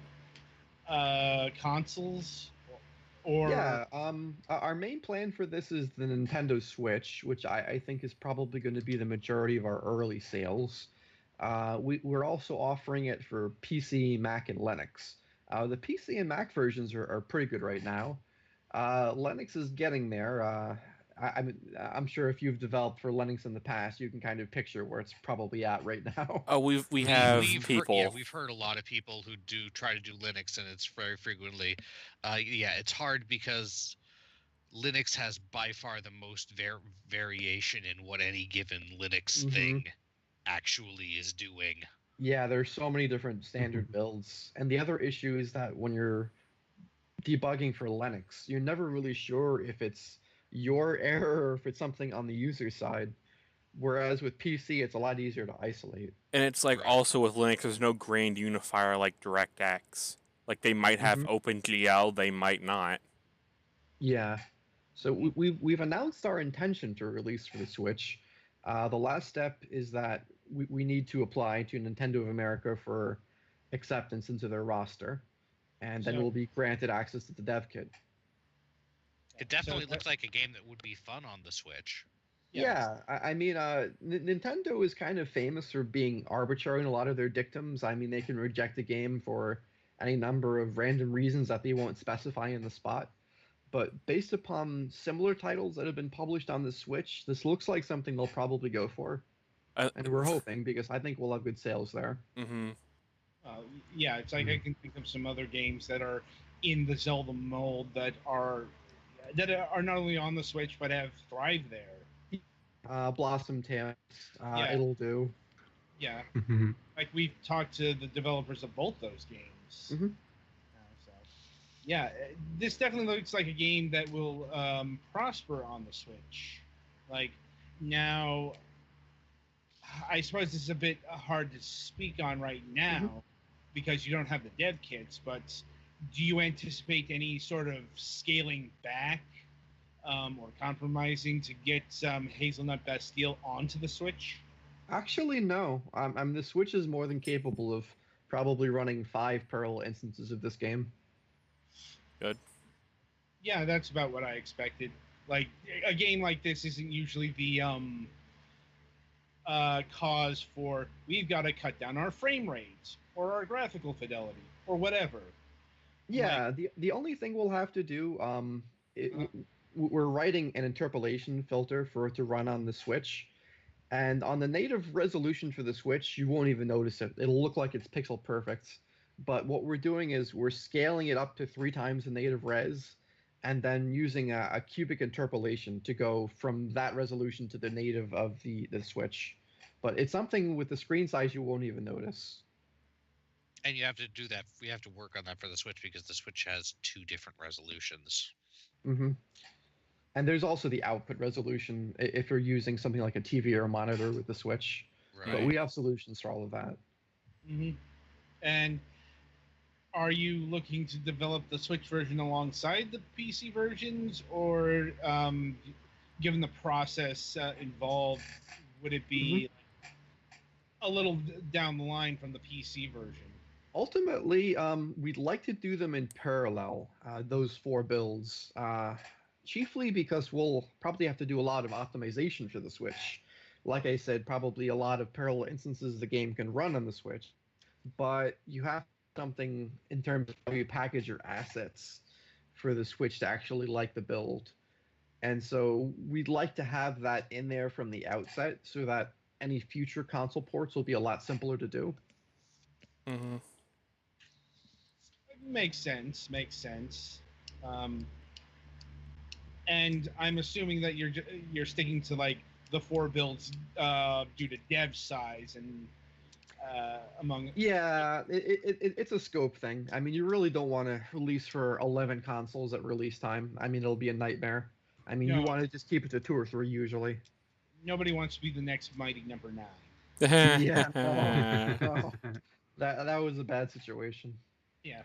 consoles? Or Yeah, our main plan for this is the Nintendo Switch, which I think is probably going to be the majority of our early sales. We're also offering it for PC, Mac, and Linux. The PC and Mac versions are pretty good right now. Linux is getting there. I'm sure if you've developed for Linux in the past, you can kind of picture where it's probably at right now. Oh, we have people. We've heard a lot of people who do try to do Linux, and it's very frequently, it's hard because Linux has by far the most variation in what any given Linux thing actually is doing. Yeah, there's so many different standard builds. And the other issue is that when you're debugging for Linux, you're never really sure if it's your error or if it's something on the user side. Whereas with PC, it's a lot easier to isolate. And it's like also with Linux, there's no grand unifier like DirectX. Like they might have OpenGL, they might not. Yeah. So we've announced our intention to release for the Switch. The last step is that we need to apply to Nintendo of America for acceptance into their roster, and then we'll be granted access to the dev kit. It definitely looks like a game that would be fun on the Switch. Yeah, I mean, Nintendo is kind of famous for being arbitrary in a lot of their dictums. I mean, they can reject a game for any number of random reasons that they won't specify in the spot. But based upon similar titles that have been published on the Switch, this looks like something they'll probably go for. And we're hoping, because I think we'll have good sales there. Yeah, it's like I can think of some other games that are in the Zelda mold that are not only on the Switch but have thrived there. Blossom Tales, it'll do. Yeah, like we've talked to the developers of both those games. So, yeah, this definitely looks like a game that will prosper on the Switch. Like now, I suppose this is a bit hard to speak on right now because you don't have the dev kits. But do you anticipate any sort of scaling back or compromising to get Hazelnut Bastille onto the Switch? Actually, no. The Switch is more than capable of probably running 5 parallel instances of this game. Good. Yeah, that's about what I expected. Like, a game like this isn't usually the cause for we've got to cut down our frame rates or our graphical fidelity or whatever. Yeah, Like, the only thing we'll have to do, we're writing an interpolation filter for it to run on the Switch, and on the native resolution for the Switch, you won't even notice it. It'll look like it's pixel perfect. But what we're doing is we're scaling it up to 3 times the native res, and then using a cubic interpolation to go from that resolution to the native of the Switch. But it's something with the screen size you won't even notice. And you have to do that. We have to work on that for the Switch because the Switch has 2 different resolutions. Mm-hmm. And there's also the output resolution if you're using something like a TV or a monitor with the Switch. Right. But we have solutions for all of that. mm-hmm. And are you looking to develop the Switch version alongside the PC versions, or given the process involved, would it be a little down the line from the PC version? Ultimately, we'd like to do them in parallel, those 4 builds, chiefly because we'll probably have to do a lot of optimization for the Switch. Like I said, probably a lot of parallel instances the game can run on the Switch, but you have something in terms of how you package your assets for the Switch to actually like the build. And so we'd like to have that in there from the outset so that any future console ports will be a lot simpler to do. Mm-hmm. Makes sense. Makes sense. And I'm assuming that you're sticking to like the 4 builds due to dev size and among. Yeah, it's a scope thing. I mean, you really don't want to release for 11 consoles at release time. I mean, it'll be a nightmare. I mean, you No. want to just keep it to 2 or 3 usually. Nobody wants to be the next Mighty Number 9. Yeah, no. That was a bad situation. Yeah.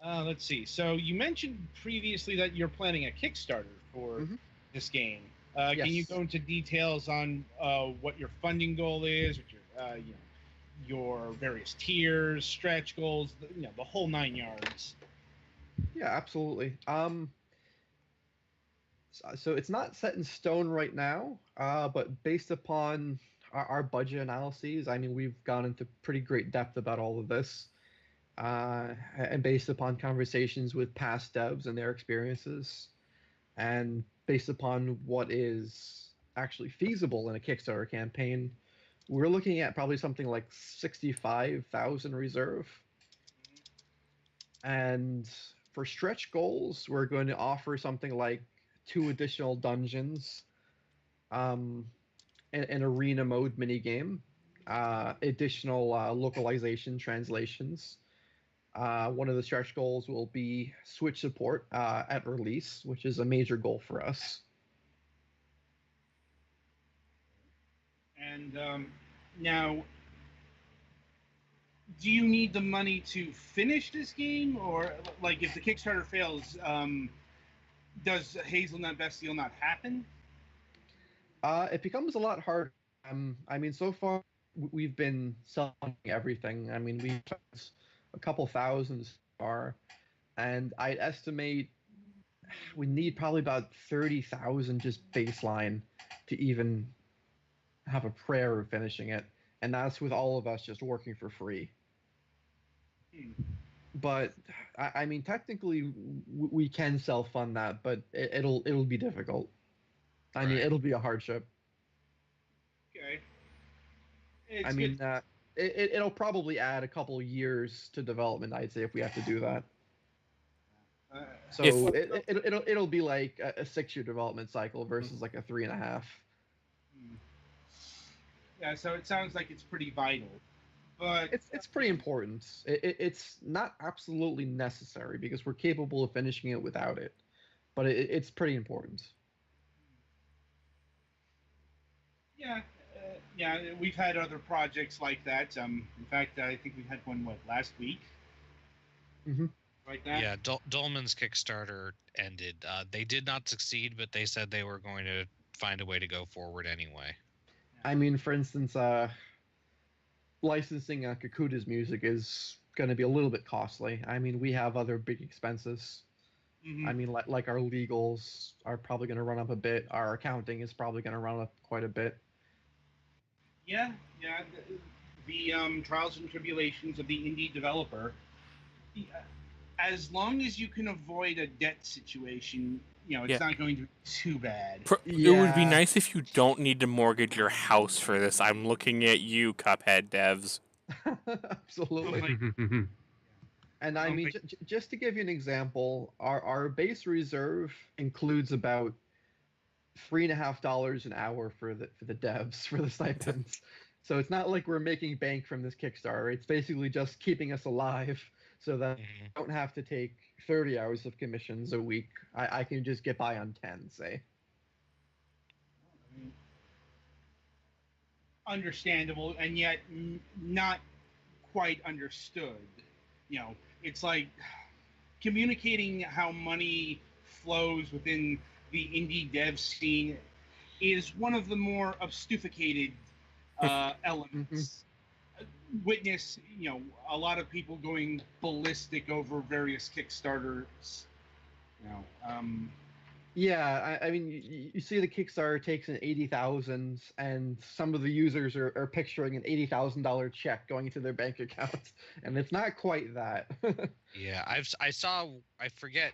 Let's see. So you mentioned previously that you're planning a Kickstarter for this game. Yes. Can you go into details on what your funding goal is, what your your various tiers, stretch goals, the whole 9 yards? Yeah, absolutely. So it's not set in stone right now, but based upon our budget analyses, I mean, we've gone into pretty great depth about all of this. And based upon conversations with past devs and their experiences, and based upon what is actually feasible in a Kickstarter campaign, we're looking at probably something like 65,000 reserve. And for stretch goals, we're going to offer something like 2 additional dungeons, an arena mode minigame, additional localization translations. One of the stretch goals will be Switch support at release, which is a major goal for us. And now, do you need the money to finish this game, or like if the Kickstarter fails, does Hazelnut Bastille not happen? It becomes a lot harder. I mean, so far we've been selling everything. I mean, we've spent a couple thousand so far, and I'd estimate we need probably about 30,000 just baseline to even have a prayer of finishing it, and that's with all of us just working for free. But I mean, technically, we can self-fund that, but it'll be difficult. I mean, it'll be a hardship. Okay. I mean, it'll probably add a couple years to development, I'd say, if we have to do that. So it'll be like a 6-year development cycle versus like a 3.5. Yeah, so it sounds like it's pretty vital, but it's pretty important. It's not absolutely necessary because we're capable of finishing it without it, but it's pretty important. Yeah, yeah, we've had other projects like that. In fact, I think we had one last week. Like that. Yeah, Dolman's Kickstarter ended. They did not succeed, but they said they were going to find a way to go forward anyway. I mean, for instance, licensing Kakuta's music is going to be a little bit costly. I mean, we have other big expenses. Mhm. I mean, like our legals are probably going to run up a bit. Our accounting is probably going to run up quite a bit. Yeah, yeah. The trials and tribulations of the indie developer. As long as you can avoid a debt situation, it's Yeah. not going to be too bad. It would be Yeah. nice if you don't need to mortgage your house for this. I'm looking at you, Cuphead devs. Absolutely. Like- And I I don't mean, think- just to give you an example, our base reserve includes about $3.50 an hour for the devs for the stipends. So it's not like we're making bank from this Kickstarter. It's basically just keeping us alive so that Mhm. I don't have to take 30 hours of commissions a week. I can just get by on 10, say. I mean, understandable, and yet not quite understood. It's like communicating how money flows within the indie dev scene is one of the more obfuscated elements. Witness, a lot of people going ballistic over various Kickstarters. You know, um, Yeah, I mean, you see the Kickstarter takes an 80,000, and some of the users are picturing an $80,000 check going into their bank account, and it's not quite that. Yeah, I forget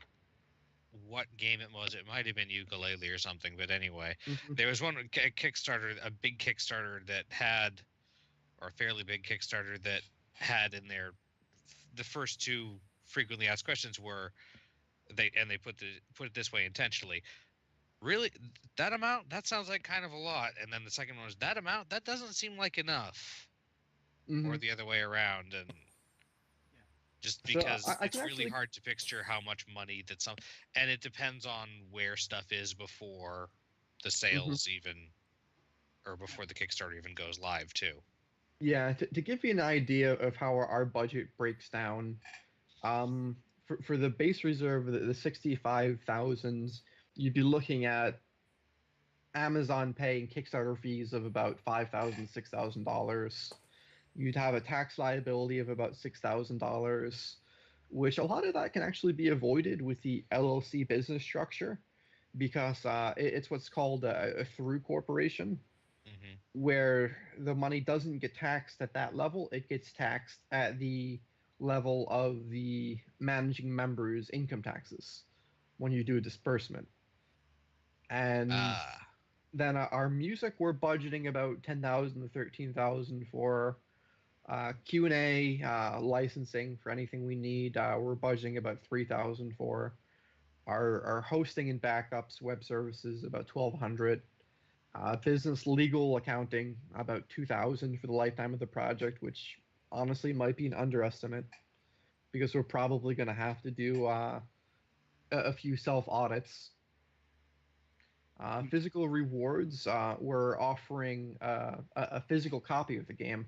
what game it was. It might have been Ukulele or something, but anyway, Mhm. there was one Kickstarter, a big Kickstarter that had, or a fairly big Kickstarter that had in there, the first two frequently asked questions were they put it this way intentionally. Really, that amount? That sounds like kind of a lot. And then the second one was that amount? That doesn't seem like enough, or Mhm. the other way around. And just So because I it's can really actually, hard to picture how much money that some, and it depends on where stuff is before the Mhm. sales even, or before the Kickstarter even goes live too. Yeah, to give you an idea of how our budget breaks down, for the base reserve, the 65,000, you'd be looking at Amazon paying Kickstarter fees of about $5,000, $6,000. You'd have a tax liability of about $6,000, which a lot of that can actually be avoided with the LLC business structure because it's what's called a through corporation, Hmm. where the money doesn't get taxed at that level, it gets taxed at the level of the managing member's income taxes when you do a disbursement. And Ah, then our music, we're budgeting about 10,000 to 13,000 for Q&A, licensing for anything we need. We're budgeting about 3,000 for our hosting and backups, web services about 1,200. Business, legal, accounting about 2,000 for the lifetime of the project, which honestly might be an underestimate because we're probably going to have to do a few self audits. Physical rewards, we're offering a physical copy of the game,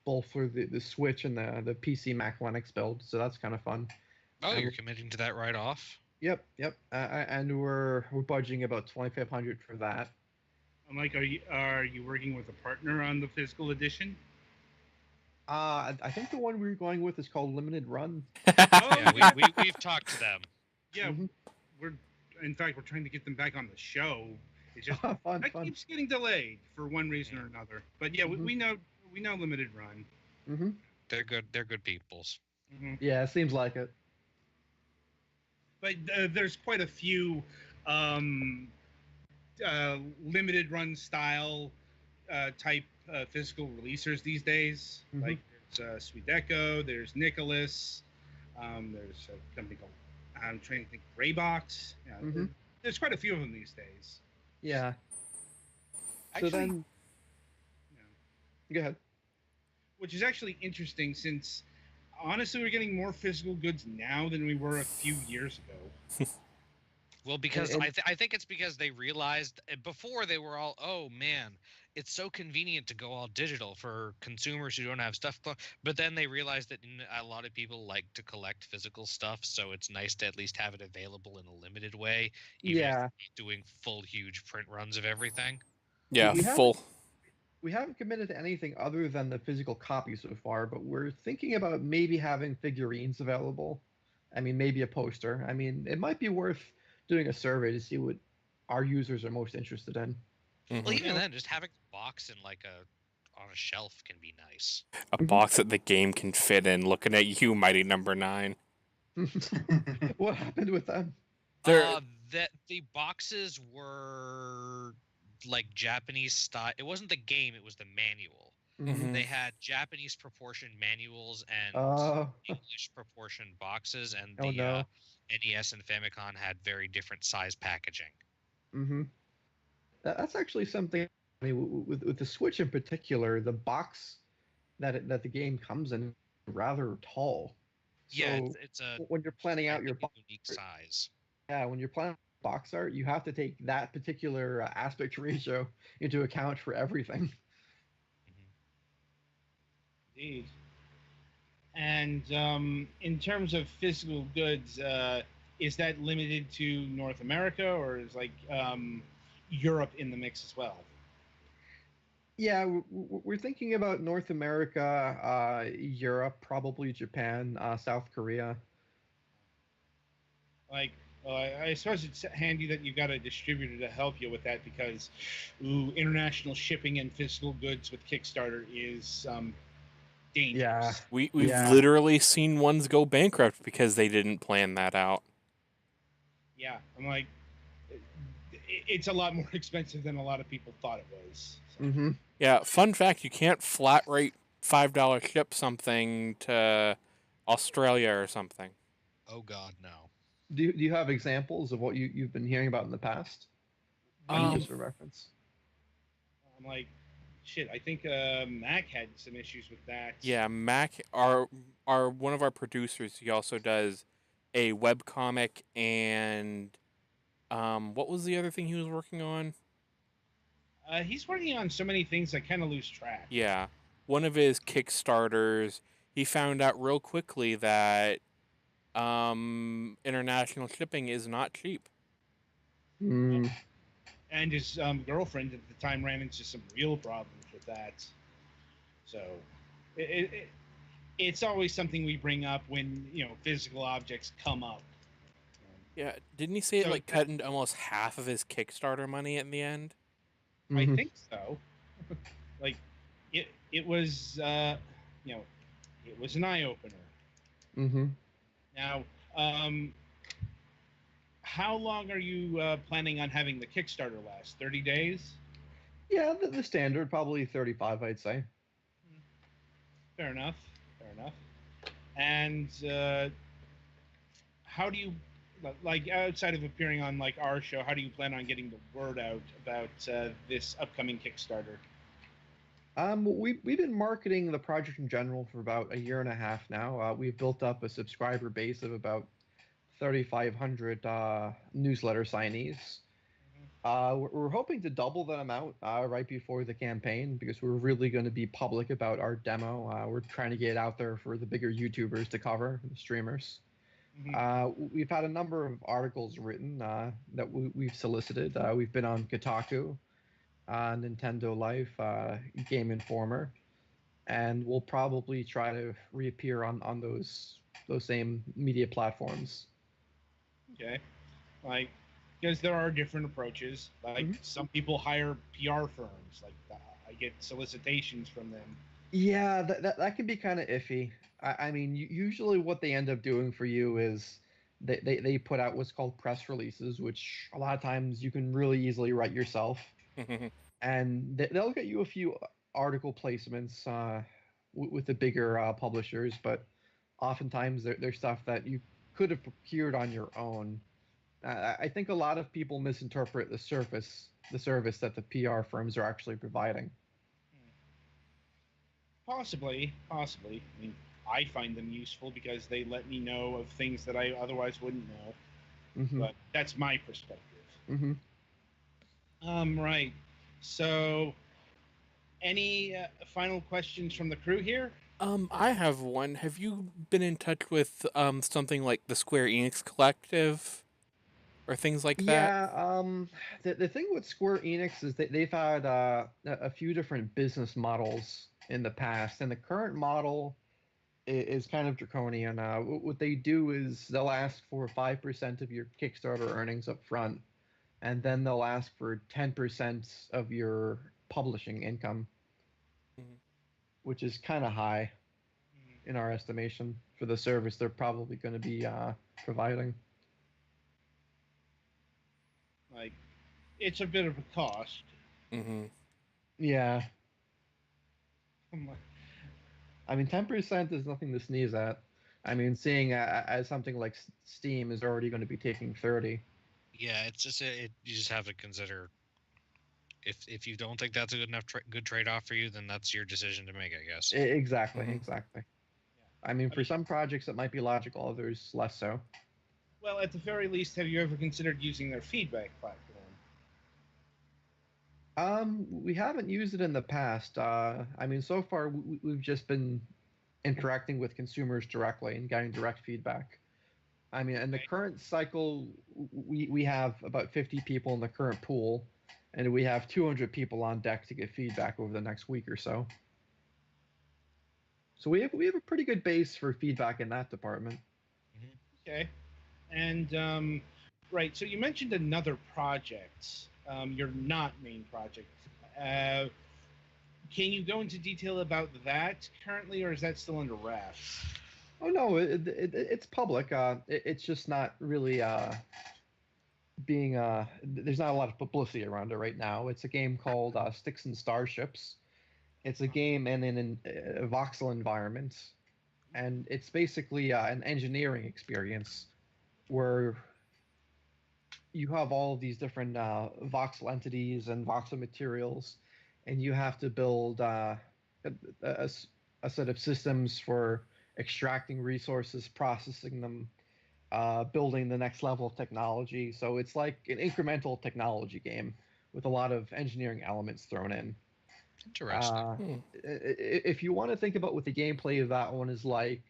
both for the Switch and the PC Mac Linux build. So that's kind of fun. oh, And you're committing to that right off? yep. And we're budgeting about 2,500 for that. I'm like, are you working with a partner on the physical edition? I think the one we're going with is called Limited Run. Oh Yeah, we've talked to them. yeah. Mhm. In fact, we're trying to get them back on the show. It's just Fun. that keeps getting delayed for one reason or another. But yeah, Mhm. we know limited run. Hmm. They're good. They're good peoples. Hmm. Yeah, it seems like it. But there's quite a few um, limited run style type physical releasers these days. Mhm. Like there's Sweet Echo, there's Nicholas, there's a company called, I'm trying to think, Graybox. Yeah, Mhm. there's quite a few of them these days. Yeah. Actually, So then, Yeah. go ahead. Which is actually interesting since honestly we're getting more physical goods now than we were a few years ago. Well, because And- I think it's because they realized before they were all, oh man, it's so convenient to go all digital for consumers who don't have stuff. But then they realized that a lot of people like to collect physical stuff, so it's nice to at least have it available in a limited way, even if yeah, they're not doing full, huge print runs of everything. Yeah, we haven't full. we haven't committed to anything other than the physical copy so far, but we're thinking about maybe having figurines available. I mean, maybe a poster. I mean, it might be worth doing a survey to see what our users are most interested in. Well, Mhm. even then, just having a box in like on a shelf can be nice. A box that the game can fit in. Looking at you, Mighty Number 9. What happened with them? They're That the boxes were like Japanese style. It wasn't the game; it was the manual. Mhm. They had Japanese proportioned manuals and Oh, English proportioned boxes, and oh the no. NES and Famicom had very different size packaging. Mm-hmm. That's actually something. I mean, with the Switch in particular, the box that the game comes in is rather tall. Yeah, So it's a when you're planning out slightly your box, unique size. yeah, when you're planning box art, you have to take that particular aspect ratio into account for everything. Mhm. Indeed. And in terms of physical goods, is that limited to North America, or is like Europe in the mix as well? Yeah, we're thinking about North America, Europe, probably Japan, South Korea. Like, I suppose it's handy that you've got a distributor to help you with that because, international shipping and physical goods with Kickstarter is dangerous. we've Yeah. literally seen ones go bankrupt because they didn't plan that out. Yeah, I'm like, it's a lot more expensive than a lot of people thought it was. So. Mm-hmm. Yeah, fun fact, you can't flat rate $5 ship something to Australia or something. Oh God, no. Do you have examples of what you've been hearing about in the past? Just for reference. I'm like, shit. I think Mac had some issues with that. Yeah, Mac, our one of our producers, he also does a webcomic and what was the other thing he was working on? He's working on so many things I kind of lose track. Yeah, one of his Kickstarters, he found out real quickly that international shipping is not cheap. Mm. And his girlfriend at the time ran into some real problems with that. So, it's always something we bring up when physical objects come up. Yeah, didn't he say it So like cut into almost half of his Kickstarter money in the end? I Mhm. think so. Like, it was it was an eye opener. Mm-hmm. Now, how long are you planning on having the Kickstarter last? 30 days? Yeah, the standard, probably 35, I'd say. Fair enough. Fair enough. And how do you, like, outside of appearing on like our show, how do you plan on getting the word out about this upcoming Kickstarter? We've been marketing the project in general for about a year and a half now. We've built up a subscriber base of about 3,500 newsletter signees. We're hoping to double that amount right before the campaign because we're really going to be public about our demo. We're trying to get it out there for the bigger YouTubers to cover, the streamers. We've had a number of articles written that we've solicited. We've been on Kotaku, Nintendo Life, Game Informer, and we'll probably try to reappear on those same media platforms. Okay. Like, because there are different approaches. Like, some people hire PR firms. Like, I get solicitations from them. Yeah, that can be kind of iffy. I mean, usually what they end up doing for you is they put out what's called press releases, which a lot of times you can really easily write yourself, and they'll get you a few article placements with the bigger publishers, but oftentimes they're stuff that you could have procured on your own. I think a lot of people misinterpret the service that the PR firms are actually providing. Possibly. I mean, I find them useful because they let me know of things that I otherwise wouldn't know. Mm-hmm. but that's my perspective. Mm-hmm. Right. So, any final questions from the crew here? I have one. Have you been in touch with something like the Square Enix Collective or things like that? Yeah, the thing with Square Enix is that they've had a few different business models in the past, and the current model is kind of draconian. What they do is they'll ask for 5% of your Kickstarter earnings up front, and then they'll ask for 10% of your publishing income, Mhm. which is kind of high in our estimation for the service they're probably going to be providing. Like, it's a bit of a cost. Mm-hmm. Yeah, I'm like, I mean, 10% is nothing to sneeze at. I mean, seeing as something like Steam is already going to be taking 30. Yeah, it's just you just have to consider if you don't think that's a good enough good trade off for you, then that's your decision to make, I guess. Exactly, Mhm. exactly. I mean, for some projects it might be logical, others less so. well, at the very least, have you ever considered using their feedback platform? We haven't used it in the past. I mean, so far we've just been interacting with consumers directly and getting direct feedback. I mean, in the current cycle, we have about 50 people in the current pool, and we have 200 people on deck to get feedback over the next week or so. So we have a pretty good base for feedback in that department. Okay. And right, so you mentioned another project, your not main project. Uh, can you go into detail about that currently, or is that still under wraps? Oh no, it's public. It's just not really being. There's not a lot of publicity around it right now. It's a game called Sticks and Starships. It's a game in an voxel environment, and it's basically an engineering experience where you have all of these different voxel entities and voxel materials, and you have to build a, a set of systems for extracting resources, processing them, building the next level of technology. So it's like an incremental technology game with a lot of engineering elements thrown in. Interesting. If you want to think about what the gameplay of that one is like,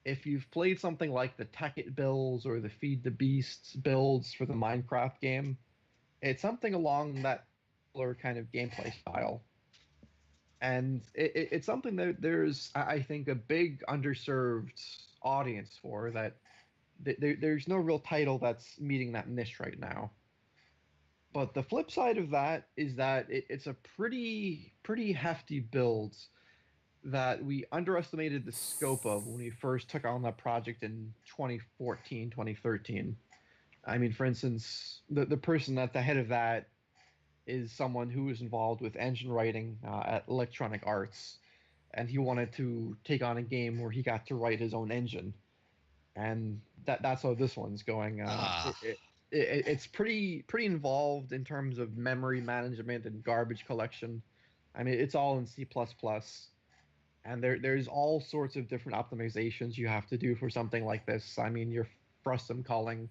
if you've played something like the Tech It builds or the Feed the Beasts builds for the Minecraft game, it's something along that kind of gameplay style. And it's something that there's, I think, a big underserved audience for that. There's no real title that's meeting that niche right now. But the flip side of that is that it's a pretty hefty build that we underestimated the scope of when we first took on that project in 2014, 2013. I mean, for instance, the person at the head of that is someone who was involved with engine writing at Electronic Arts, and he wanted to take on a game where he got to write his own engine, and that's how this one's going. It's pretty involved in terms of memory management and garbage collection. I mean, it's all in C++, and there's all sorts of different optimizations you have to do for something like this. I mean, your frustum calling,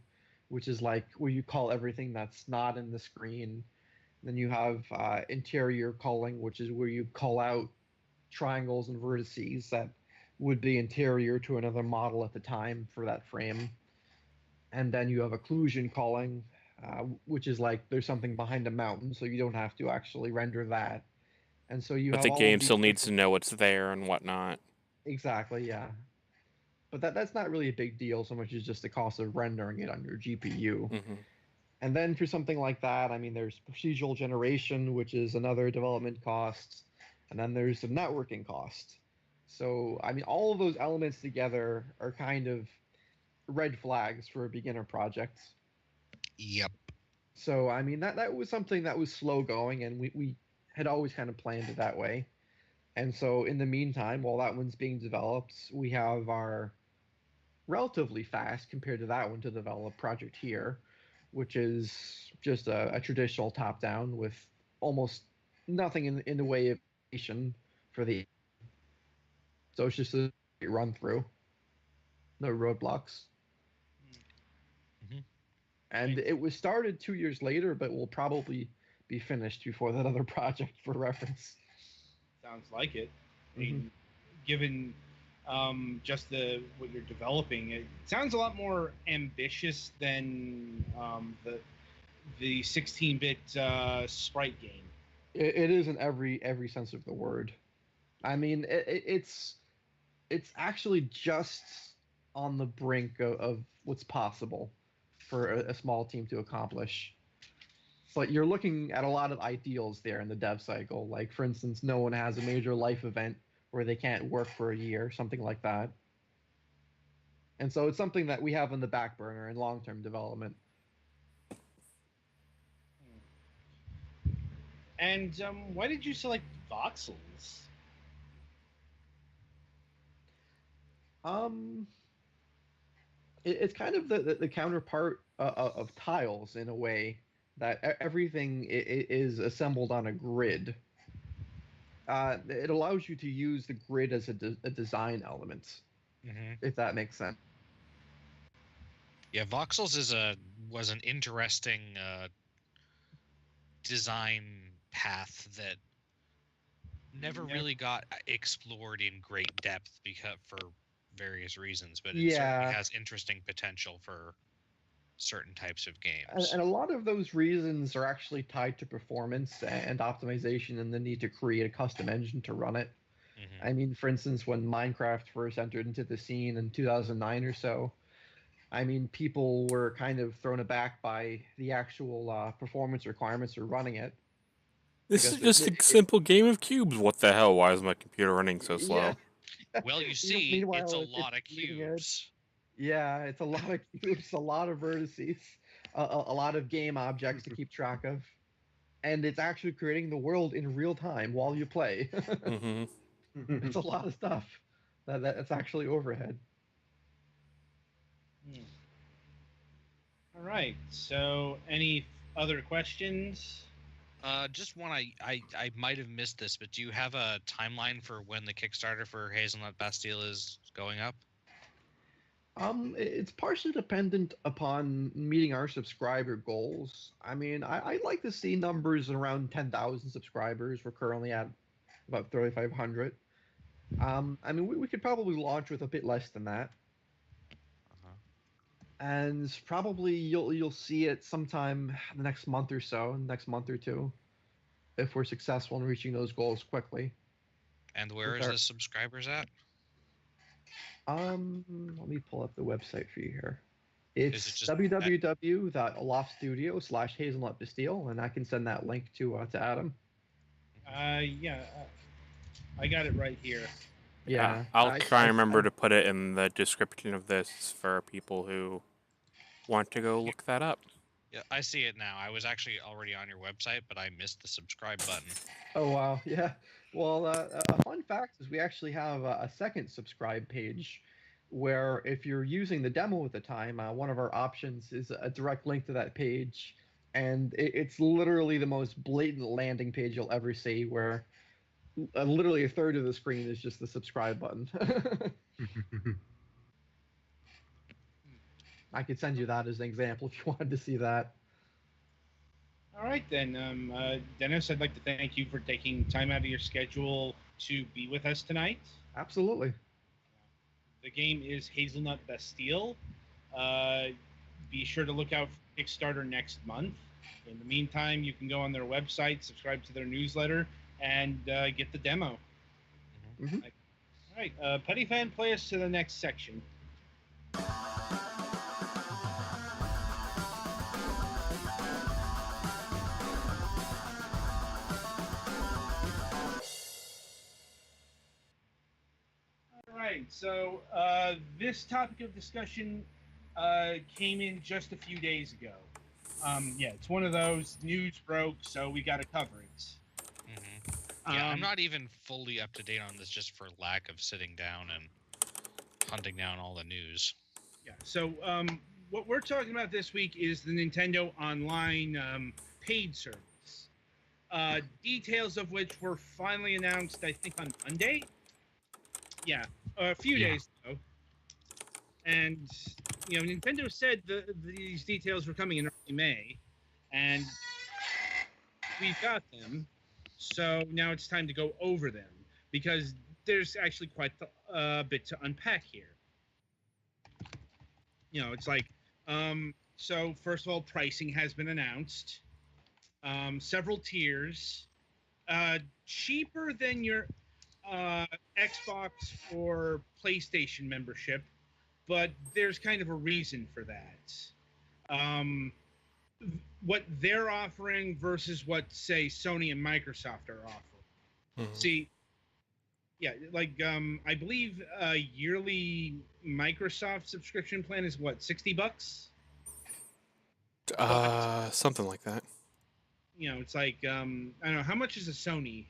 which is like where you call everything that's not in the screen. Then you have interior calling, which is where you call out triangles and vertices that would be interior to another model at the time for that frame. And then you have occlusion calling, which is like there's something behind a mountain, so you don't have to actually render that. And so you But have the all of game these still needs to different... know what's there and whatnot. Exactly, yeah. But that's not really a big deal so much as just the cost of rendering it on your GPU. Mm-hmm. And then for something like that, I mean, there's procedural generation, which is another development cost, and then there's the networking cost. So, I mean, all of those elements together are kind of red flags for a beginner project. Yep. So, I mean, that was something that was slow going, and we had always kind of planned it that way. And so, in the meantime, while that one's being developed, we have our relatively fast compared to that one to develop project here, which is just a traditional top down with almost nothing in the way of animation for the... So it's just a run through, no roadblocks. Mm-hmm. And it was started 2 years later, but will probably be finished before that other project, for reference. Sounds like it. I mean, given just what you're developing, it sounds a lot more ambitious than the 16-bit sprite game. It is in every sense of the word. I mean, it's actually just on the brink of what's possible for a small team to accomplish. But you're looking at a lot of ideals there in the dev cycle. Like, for instance, no one has a major life event where they can't work for a year, something like that. And so it's something that we have on the back burner in long-term development. And why did you select voxels? It's kind of the counterpart of tiles in a way, that everything is assembled on a grid. It allows you to use the grid as a design element, if that makes sense. Yeah, voxels was an interesting design path that never really got explored in great depth because for various reasons, but it certainly has interesting potential for certain types of games. And a lot of those reasons are actually tied to performance and optimization and the need to create a custom engine to run it. I mean, for instance, when Minecraft first entered into the scene in 2009 or so, I mean, people were kind of thrown aback by the actual performance requirements for running it. This is just a simple game of cubes. What the hell? Why is my computer running so slow? Yeah. Well, you see, it's a lot of cubes. Yeah, it's a lot of cubes, a lot of vertices, a lot of game objects to keep track of. And it's actually creating the world in real time while you play. It's a lot of stuff. That's actually overhead. All right. So, any other questions? Just one. I might have missed this, but do you have a timeline for when the Kickstarter for Hazelnut Bastille is going up? It's partially dependent upon meeting our subscriber goals. I mean, I'd like to see numbers around 10,000 subscribers. We're currently at about 3,500. I mean, we could probably launch with a bit less than that. And probably you'll see it sometime the next month or so, next month or two, if we're successful in reaching those goals quickly. And where is the subscribers at? Let me pull up the website for you here. It's www.aloftstudio.com/Hazelnut Bastille, and I can send that link to Adam. Yeah, I got it right here. Yeah, I'll try and remember to put it in the description of this for people who want to go look that up. Yeah, I see it now. I was actually already on your website, but I missed the subscribe button. Oh, wow. Yeah. Well, a fun fact is we actually have a second subscribe page where if you're using the demo at the time, one of our options is a direct link to that page. And it's literally the most blatant landing page you'll ever see, where literally a third of the screen is just the subscribe button. I could send you that as an example if you wanted to see that. All right, then. Dennis, I'd like to thank you for taking time out of your schedule to be with us tonight. Absolutely. The game is Hazelnut Bastille. Be sure to look out for Kickstarter next month. In the meantime, you can go on their website, subscribe to their newsletter, and get the demo. All right, Petty Fan, play us to the next section. So this topic of discussion came in just a few days ago. Yeah, it's one of those news broke, so we got to cover it. Yeah, I'm not even fully up to date on this just for lack of sitting down and hunting down all the news. Yeah, so what we're talking about this week is the Nintendo Online paid service. Details of which were finally announced, I think, on Monday. Yeah, a few days ago. And Nintendo said these details were coming in early May, and we've got them. So now it's time to go over them because there's actually quite a bit to unpack here. It's like, so first of all, pricing has been announced. Several tiers, cheaper than your Xbox or PlayStation membership, but there's kind of a reason for that. What they're offering versus what, say, Sony and Microsoft are offering. Mhm. See, yeah, like I believe a yearly Microsoft subscription plan is what, $60? Something like that. It's like I don't know, how much is a Sony?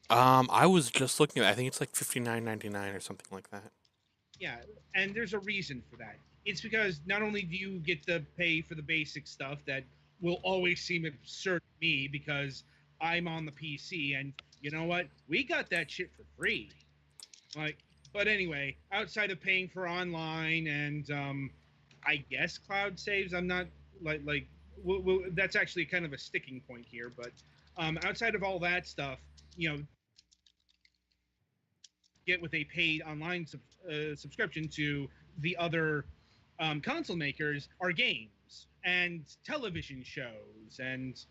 I was just looking at. I think it's like $59.99 or something like that. Yeah, and there's a reason for that. It's because not only do you get to pay for the basic stuff that will always seem absurd to me because I'm on the PC, and you know what? We got that shit for free. But anyway, outside of paying for online and I guess cloud saves, I'm not that's actually kind of a sticking point here. But outside of all that stuff, get with a paid online subscription to the other console makers are games and television shows and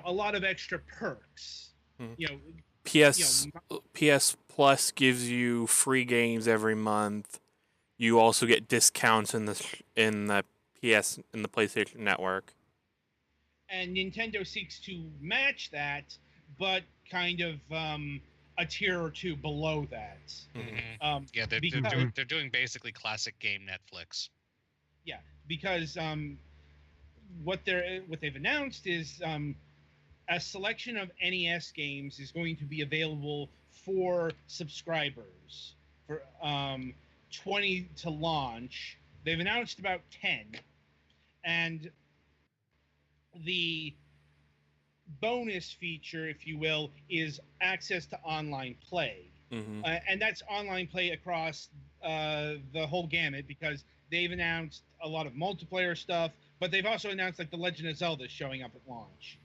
a lot of extra perks. PS Plus gives you free games every month. You also get discounts in the PlayStation Network. And Nintendo seeks to match that, but kind of a tier or two below that. Mm-hmm. Yeah, they're doing basically classic game Netflix. Yeah, because what they've announced is a selection of NES games is going to be available for subscribers for 20 to launch. They've announced about 10, and the bonus feature, if you will, is access to online play. Mm-hmm. And that's online play across the whole gamut because they've announced a lot of multiplayer stuff, but they've also announced like the Legend of Zelda showing up at launch.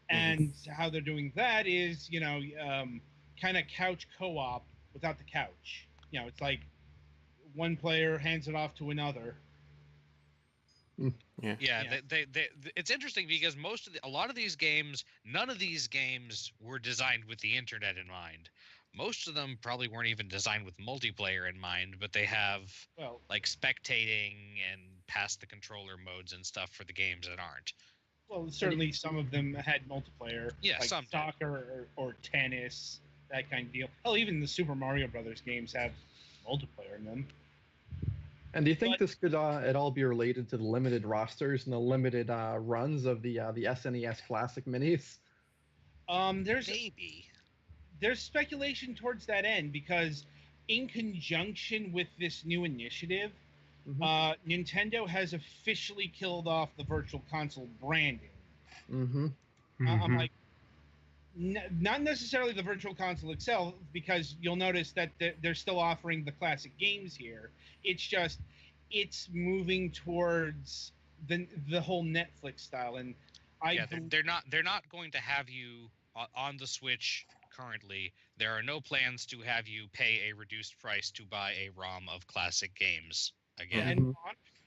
And how they're doing that is, kind of couch co-op without the couch. It's like one player hands it off to another. Yeah. They it's interesting because a lot of these games, none of these games were designed with the internet in mind. Most of them probably weren't even designed with multiplayer in mind, but they have like spectating and past the controller modes and stuff for the games that aren't. Well, certainly some of them had multiplayer, yeah, like some soccer or tennis, that kind of deal. Hell, even the Super Mario Brothers games have multiplayer in them. And do you think this could at all be related to the limited rosters and the limited runs of the SNES Classic Minis? There's speculation towards that end because, in conjunction with this new initiative, Nintendo has officially killed off the Virtual Console branding. I'm like, not necessarily the Virtual Console itself, because you'll notice that they're still offering the classic games here. It's just, it's moving towards the whole Netflix style, and they're not going to have you on the Switch currently. There are no plans to have you pay a reduced price to buy a ROM of classic games again.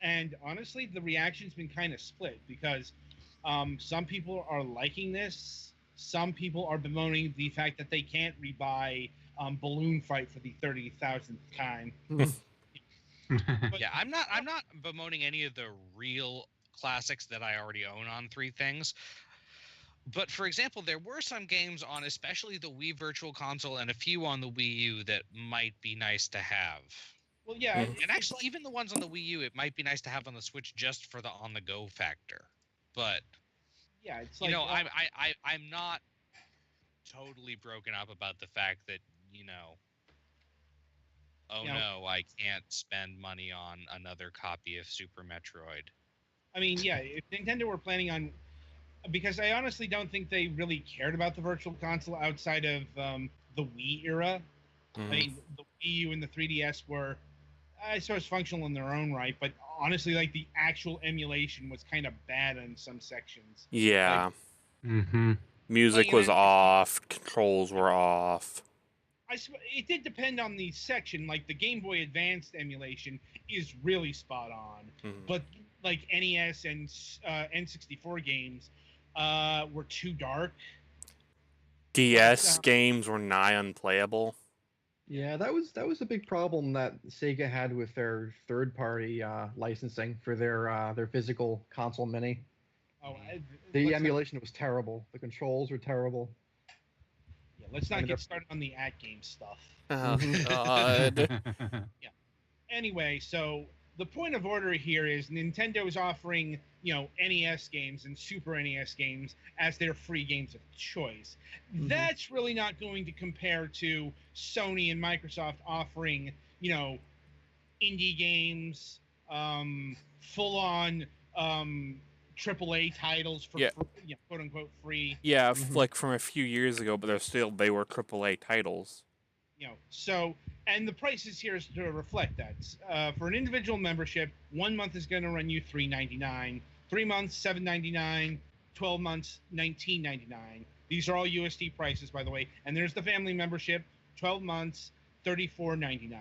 And honestly, the reaction's been kind of split because some people are liking this. Some people are bemoaning the fact that they can't rebuy Balloon Fight for the 30,000th time. Yeah, I'm not bemoaning any of the real classics that I already own on 3 things. But for example, there were some games on especially the Wii Virtual Console and a few on the Wii U that might be nice to have. Well, yeah, and actually, even the ones on the Wii U, it might be nice to have on the Switch just for the on-the-go factor. But yeah, it's like, I'm not totally broken up about the fact that no, I can't spend money on another copy of Super Metroid. I mean, yeah, if Nintendo were planning on, because I honestly don't think they really cared about the Virtual Console outside of the Wii era. I mean, the Wii U and the 3DS were I suppose functional in their own right, but honestly, like the actual emulation was kind of bad in some sections. Yeah. Mm-hmm. Music playing was that- off, controls were off. It did depend on the section. Like the Game Boy Advanced emulation is really spot on, Mhm. but like NES and N64 games were too dark. DS But, games were nigh unplayable. Yeah, that was a big problem that Sega had with their third-party licensing for their physical console mini. Oh, The emulation was terrible. The controls were terrible. Yeah, let's I not mean, get started on the at-game stuff. Oh Mhm. god. Anyway, so the point of order here is Nintendo is offering, NES games and Super NES games as their free games of choice. That's really not going to compare to Sony and Microsoft offering, indie games, full-on AAA titles for Yeah. quote unquote free. Yeah, Mhm. like from a few years ago, but they were AAA titles. So and the prices here is to reflect that. For an individual membership, 1 month is going to run you $3.99, 3 months $7.99, 12 months $19.99. These are all USD prices, by the way. And there's the family membership, 12 months $34.99.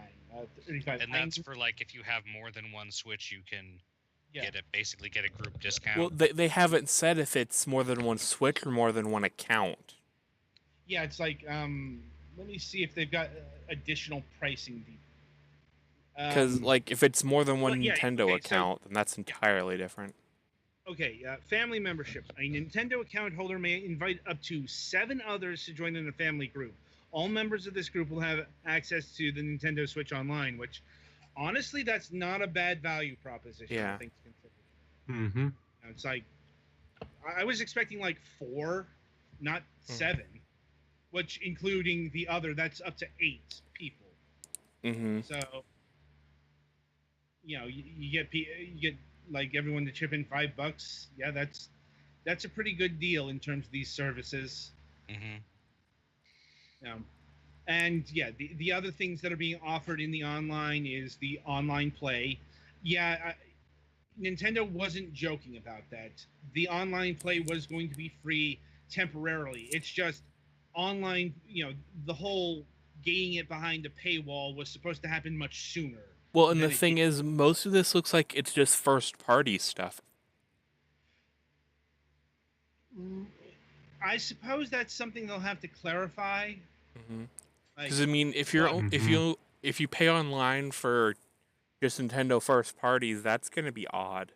35. And that's for like if you have more than one Switch, you can Yeah. basically get a group discount. Well, they haven't said if it's more than one Switch or more than one account. Yeah, it's like let me see if they've got additional pricing. Because like if it's more than one well, yeah, Nintendo okay, so- account, then that's entirely different. Okay, family membership. A Nintendo account holder may invite up to 7 others to join in a family group. All members of this group will have access to the Nintendo Switch Online, which, honestly, that's not a bad value proposition. Yeah. I think considered. Mm-hmm. It's like I was expecting like 4, not 7, which including the other, that's up to 8 people. Mm-hmm. So, you get like everyone to chip in $5. Yeah, that's a pretty good deal in terms of these services. Mm-hmm. And yeah, the other things that are being offered in the online is the online play. Yeah, Nintendo wasn't joking about that. The online play was going to be free temporarily. It's just online, the whole getting it behind a paywall was supposed to happen much sooner. Well, and than the it thing did. is, most of this looks like it's just first-party stuff. I suppose that's something they'll have to clarify. Because I mean, if you're but- if you pay online for just Nintendo first parties, that's gonna be odd.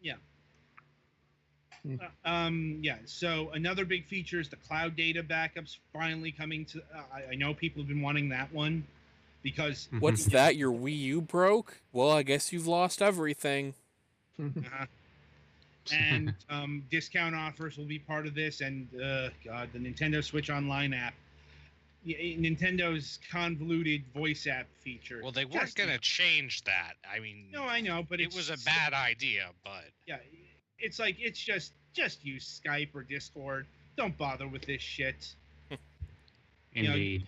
Yeah. Yeah. So another big feature is the cloud data backups finally coming to. I know people have been wanting that one because. What's that? Your Wii U broke? Well, I guess you've lost everything. And discount offers will be part of this, and God, the Nintendo Switch Online app, Nintendo's convoluted voice app feature. Well, they weren't going to change that. I mean, No, I know, but it was a bad idea. But yeah, it's like it's just use Skype or Discord. Don't bother with this shit. Indeed.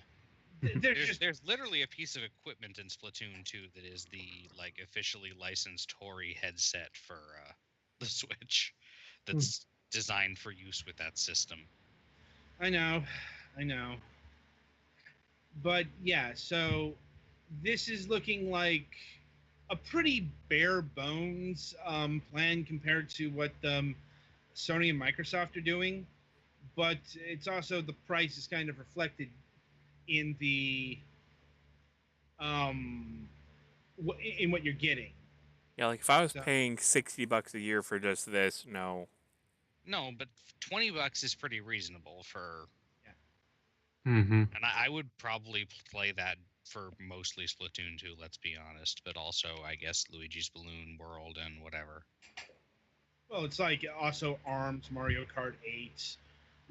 there's literally a piece of equipment in Splatoon 2 that is the like officially licensed Hori headset for the Switch that's designed for use with that system. I know. But yeah, so this is looking like a pretty bare bones plan compared to what Sony and Microsoft are doing. But it's also the price is kind of reflected in the in what you're getting. Yeah, like if I was paying $60 a year for just this, no. No, but $20 is pretty reasonable for. Mm-hmm. And I would probably play that for mostly Splatoon 2, let's be honest, but also I guess Luigi's Balloon World and whatever. Well, it's like also ARMS, Mario Kart 8.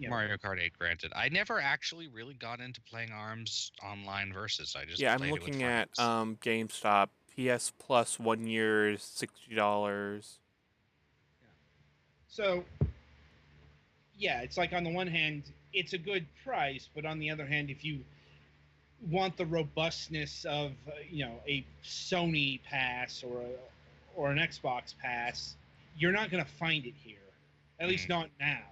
Mario Kart 8, granted. I never actually really got into playing ARMS online versus. I just I'm played looking it with at friends. GameStop. PS Plus 1 year is $60. So, yeah, it's like on the one hand, it's a good price, but on the other hand, if you want the robustness of a Sony pass or an Xbox pass, you're not going to find it here. At least not now.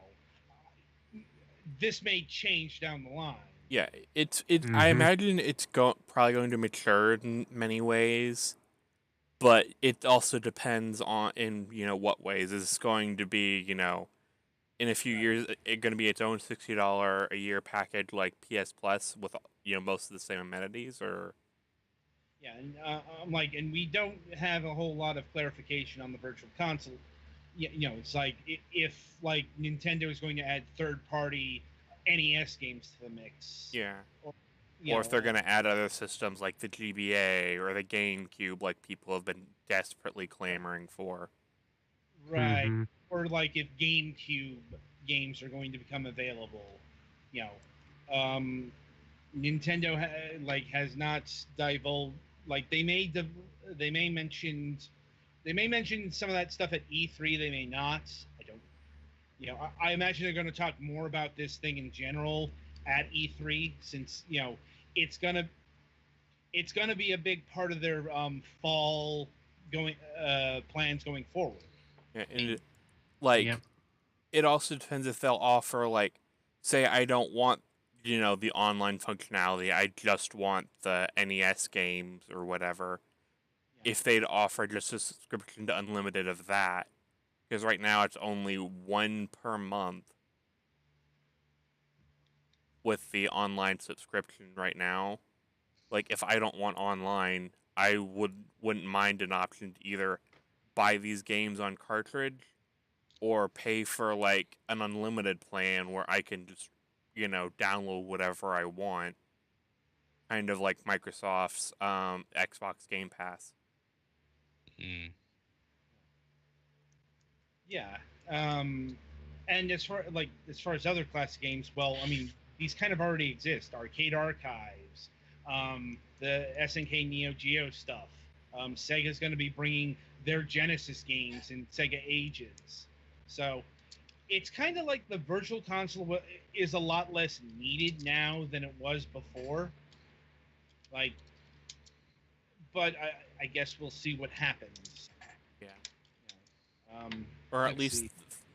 This may change down the line. Yeah, I imagine it's probably going to mature in many ways, but it also depends on in what ways. Is this going to be in a few years it going to be its own $60 a year package like PS Plus with most of the same amenities, or Yeah, and and we don't have a whole lot of clarification on the virtual console. It's like if like Nintendo is going to add third-party NES games to the mix. yeah. Or, Or if they're going to add other systems like the GBA or the GameCube, like people have been desperately clamoring for. Right. Or like if GameCube games are going to become available. Nintendo has not divulged. Like they may mention some of that stuff at E3. They may not. I don't. I imagine they're going to talk more about this thing in general at E3, since it's gonna be a big part of their fall plans going forward. Yeah, and it also depends if they'll offer say I don't want the online functionality, I just want the NES games or whatever. Yeah. If they'd offer just a subscription to unlimited of that, because right now it's only one per month with the online subscription right now. Like if I don't want online, I wouldn't mind an option to either buy these games on cartridge or pay for like an unlimited plan where I can just download whatever I want, kind of like Microsoft's Xbox Game Pass. Yeah, and as far as other classic games, well, I mean, these kind of already exist. Arcade Archives, the SNK Neo Geo stuff. Sega's going to be bringing their Genesis games in Sega Ages, so it's kind of like the virtual console is a lot less needed now than it was before. But I guess we'll see what happens. Yeah. Or at least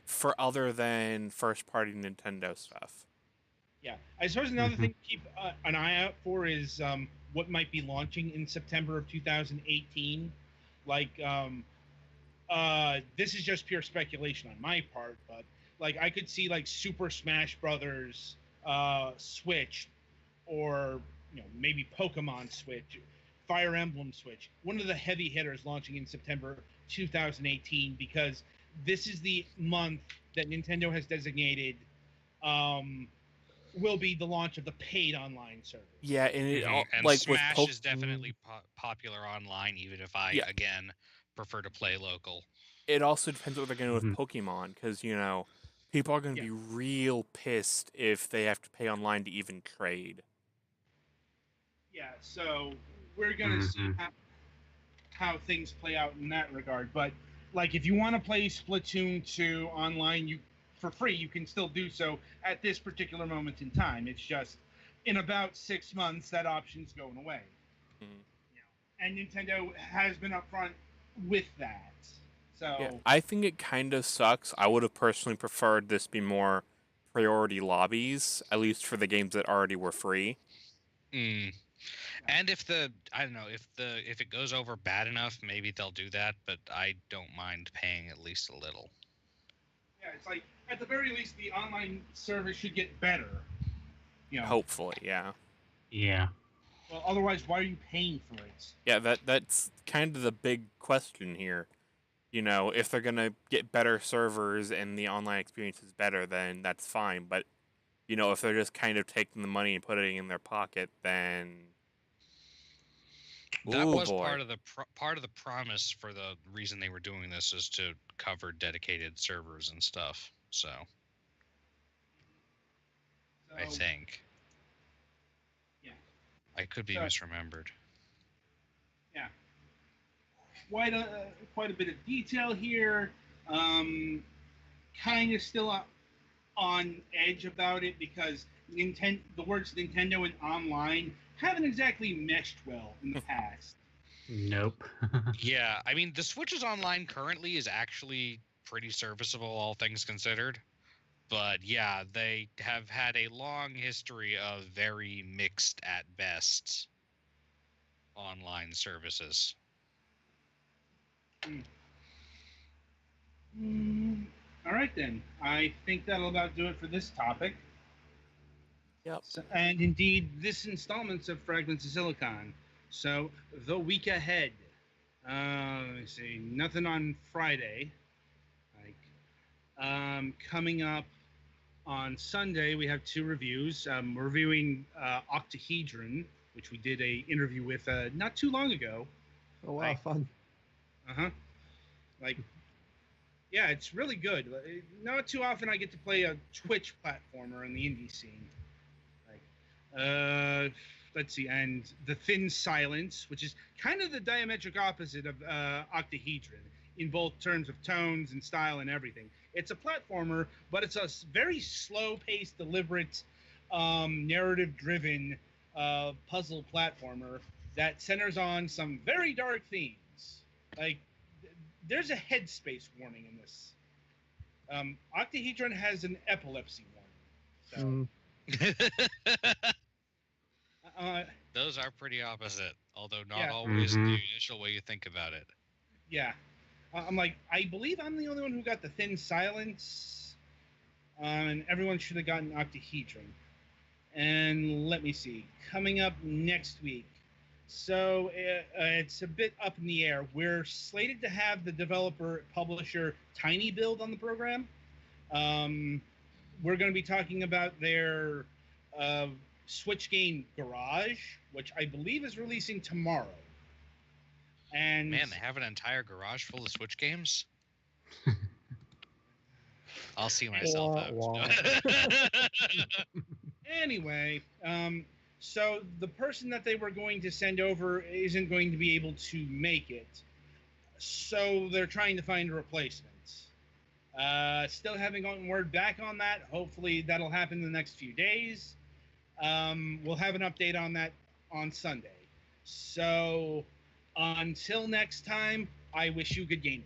for other than first-party Nintendo stuff. Yeah, I suppose another thing to keep an eye out for is what might be launching in September of 2018. This is just pure speculation on my part, but I could see Super Smash Brothers Switch, or maybe Pokemon Switch, Fire Emblem Switch, one of the heavy hitters launching in September 2018, because this is the month that Nintendo has designated will be the launch of the paid online service. Yeah, and Smash is definitely popular online, even if I again prefer to play local. It also depends what they're going to do with Pokemon, because people are going to be real pissed if they have to pay online to even trade. Yeah, so we're going to see how things play out in that regard. But if you want to play Splatoon 2 online, for free, you can still do so at this particular moment in time. It's just in about 6 months that option's going away. And Nintendo has been upfront with that. So I think it kind of sucks. I would have personally preferred this be more priority lobbies, at least for the games that already were free. And if it goes over bad enough, maybe they'll do that, but I don't mind paying at least a little. Yeah, it's at the very least the online service should get better. Hopefully, yeah. Yeah. Well, otherwise, why are you paying for it? Yeah, that's kind of the big question here. If they're gonna get better servers and the online experience is better, then that's fine. But if they're just kind of taking the money and putting it in their pocket, then that was part of the promise for the reason they were doing this, is to cover dedicated servers and stuff. So I think. Yeah. I could be misremembered. Yeah. Quite a bit of detail here. Kind of still on edge about it, because the words Nintendo and online haven't exactly meshed well in the past. Nope. Yeah, I mean, the Switch's online currently is actually pretty serviceable, all things considered. But yeah, they have had a long history of very mixed at best online services. All right, then. I think that'll about do it for this topic. Yep. So, and indeed, this installment of Fragments of Silicon. So, the week ahead. Let me see. Nothing on Friday. Coming up on Sunday, we have 2 reviews. We're reviewing Octahedron, which we did a interview with not too long ago. Oh wow, fun. Yeah, it's really good. Not too often I get to play a Twitch platformer in the indie scene. Let's see, and The Thin Silence, which is kind of the diametric opposite of Octahedron in both terms of tones and style and everything. It's a platformer, but it's a very slow-paced, deliberate, narrative-driven puzzle platformer that centers on some very dark themes. There's a headspace warning in this. Octahedron has an epilepsy warning. Those are pretty opposite, although not always the initial way you think about it. Yeah. I believe I'm the only one who got The Thin Silence, and everyone should have gotten Octahedron. And let me see. Coming up next week. So it's a bit up in the air. We're slated to have the developer-publisher Tiny Build on the program. We're going to be talking about their Switch game Garage, which I believe is releasing tomorrow. And man, they have an entire garage full of Switch games? I'll see myself out. Anyway, so the person that they were going to send over isn't going to be able to make it. So they're trying to find a replacement. Still haven't gotten word back on that. Hopefully that'll happen in the next few days. We'll have an update on that on Sunday. So until next time, I wish you good gaming.